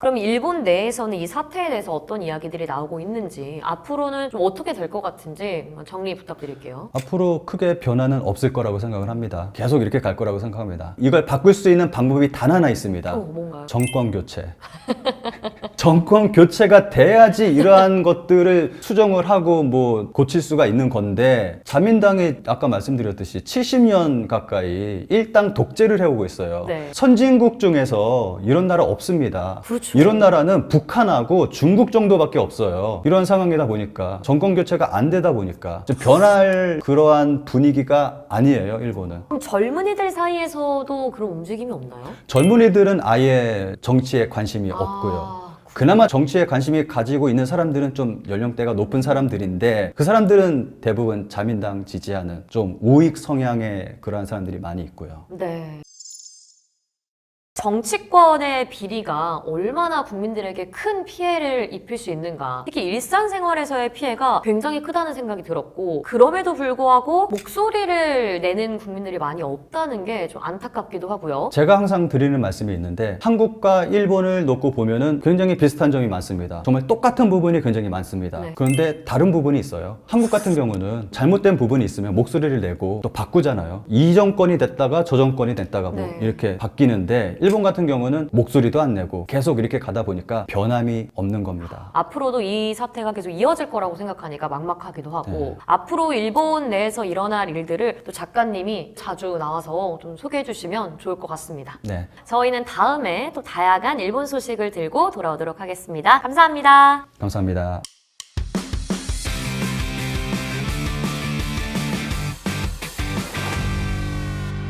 그럼 일본 내에서는 이 사태에 대해서 어떤 이야기들이 나오고 있는지 앞으로는 좀 어떻게 될 것 같은지 정리 부탁드릴게요.
앞으로 크게 변화는 없을 거라고 생각을 합니다. 계속 이렇게 갈 거라고 생각합니다. 이걸 바꿀 수 있는 방법이 단 하나 있습니다.
뭔가요?
정권 교체. 정권 교체가 돼야지 이러한 것들을 수정을 하고 뭐 고칠 수가 있는 건데 자민당이 아까 말씀드렸듯이 70년 가까이 일당 독재를 해오고 있어요.
네.
선진국 중에서 이런 나라 없습니다.
그렇죠.
이런 나라는 북한하고 중국 정도밖에 없어요. 이런 상황이다 보니까 정권 교체가 안 되다 보니까 좀 변할 그러한 분위기가 아니에요, 일본은.
그럼 젊은이들 사이에서도 그런 움직임이 없나요?
젊은이들은 아예 정치에 관심이 없고요. 그나마 정치에 관심이 가지고 있는 사람들은 좀 연령대가 높은 사람들인데 그 사람들은 대부분 자민당 지지하는 좀 우익 성향의 그러한 사람들이 많이 있고요.
네. 정치권의 비리가 얼마나 국민들에게 큰 피해를 입힐 수 있는가. 특히 일상생활에서의 피해가 굉장히 크다는 생각이 들었고, 그럼에도 불구하고 목소리를 내는 국민들이 많이 없다는 게 좀 안타깝기도 하고요.
제가 항상 드리는 말씀이 있는데 한국과 일본을 놓고 보면은 굉장히 비슷한 점이 많습니다. 정말 똑같은 부분이 굉장히 많습니다.
네.
그런데 다른 부분이 있어요. 한국 같은 경우는 잘못된 부분이 있으면 목소리를 내고 또 바꾸잖아요. 이 정권이 됐다가 저 정권이 됐다가 뭐
네.
이렇게 바뀌는데 일본 같은 경우는 목소리도 안 내고 계속 이렇게 가다 보니까 변함이 없는 겁니다.
앞으로도 이 사태가 계속 이어질 거라고 생각하니까 막막하기도 하고,
네.
앞으로 일본 내에서 일어날 일들을 또 작가님이 자주 나와서 좀 소개해 주시면 좋을 것 같습니다.
네.
저희는 다음에 또 다양한 일본 소식을 들고 돌아오도록 하겠습니다. 감사합니다.
감사합니다.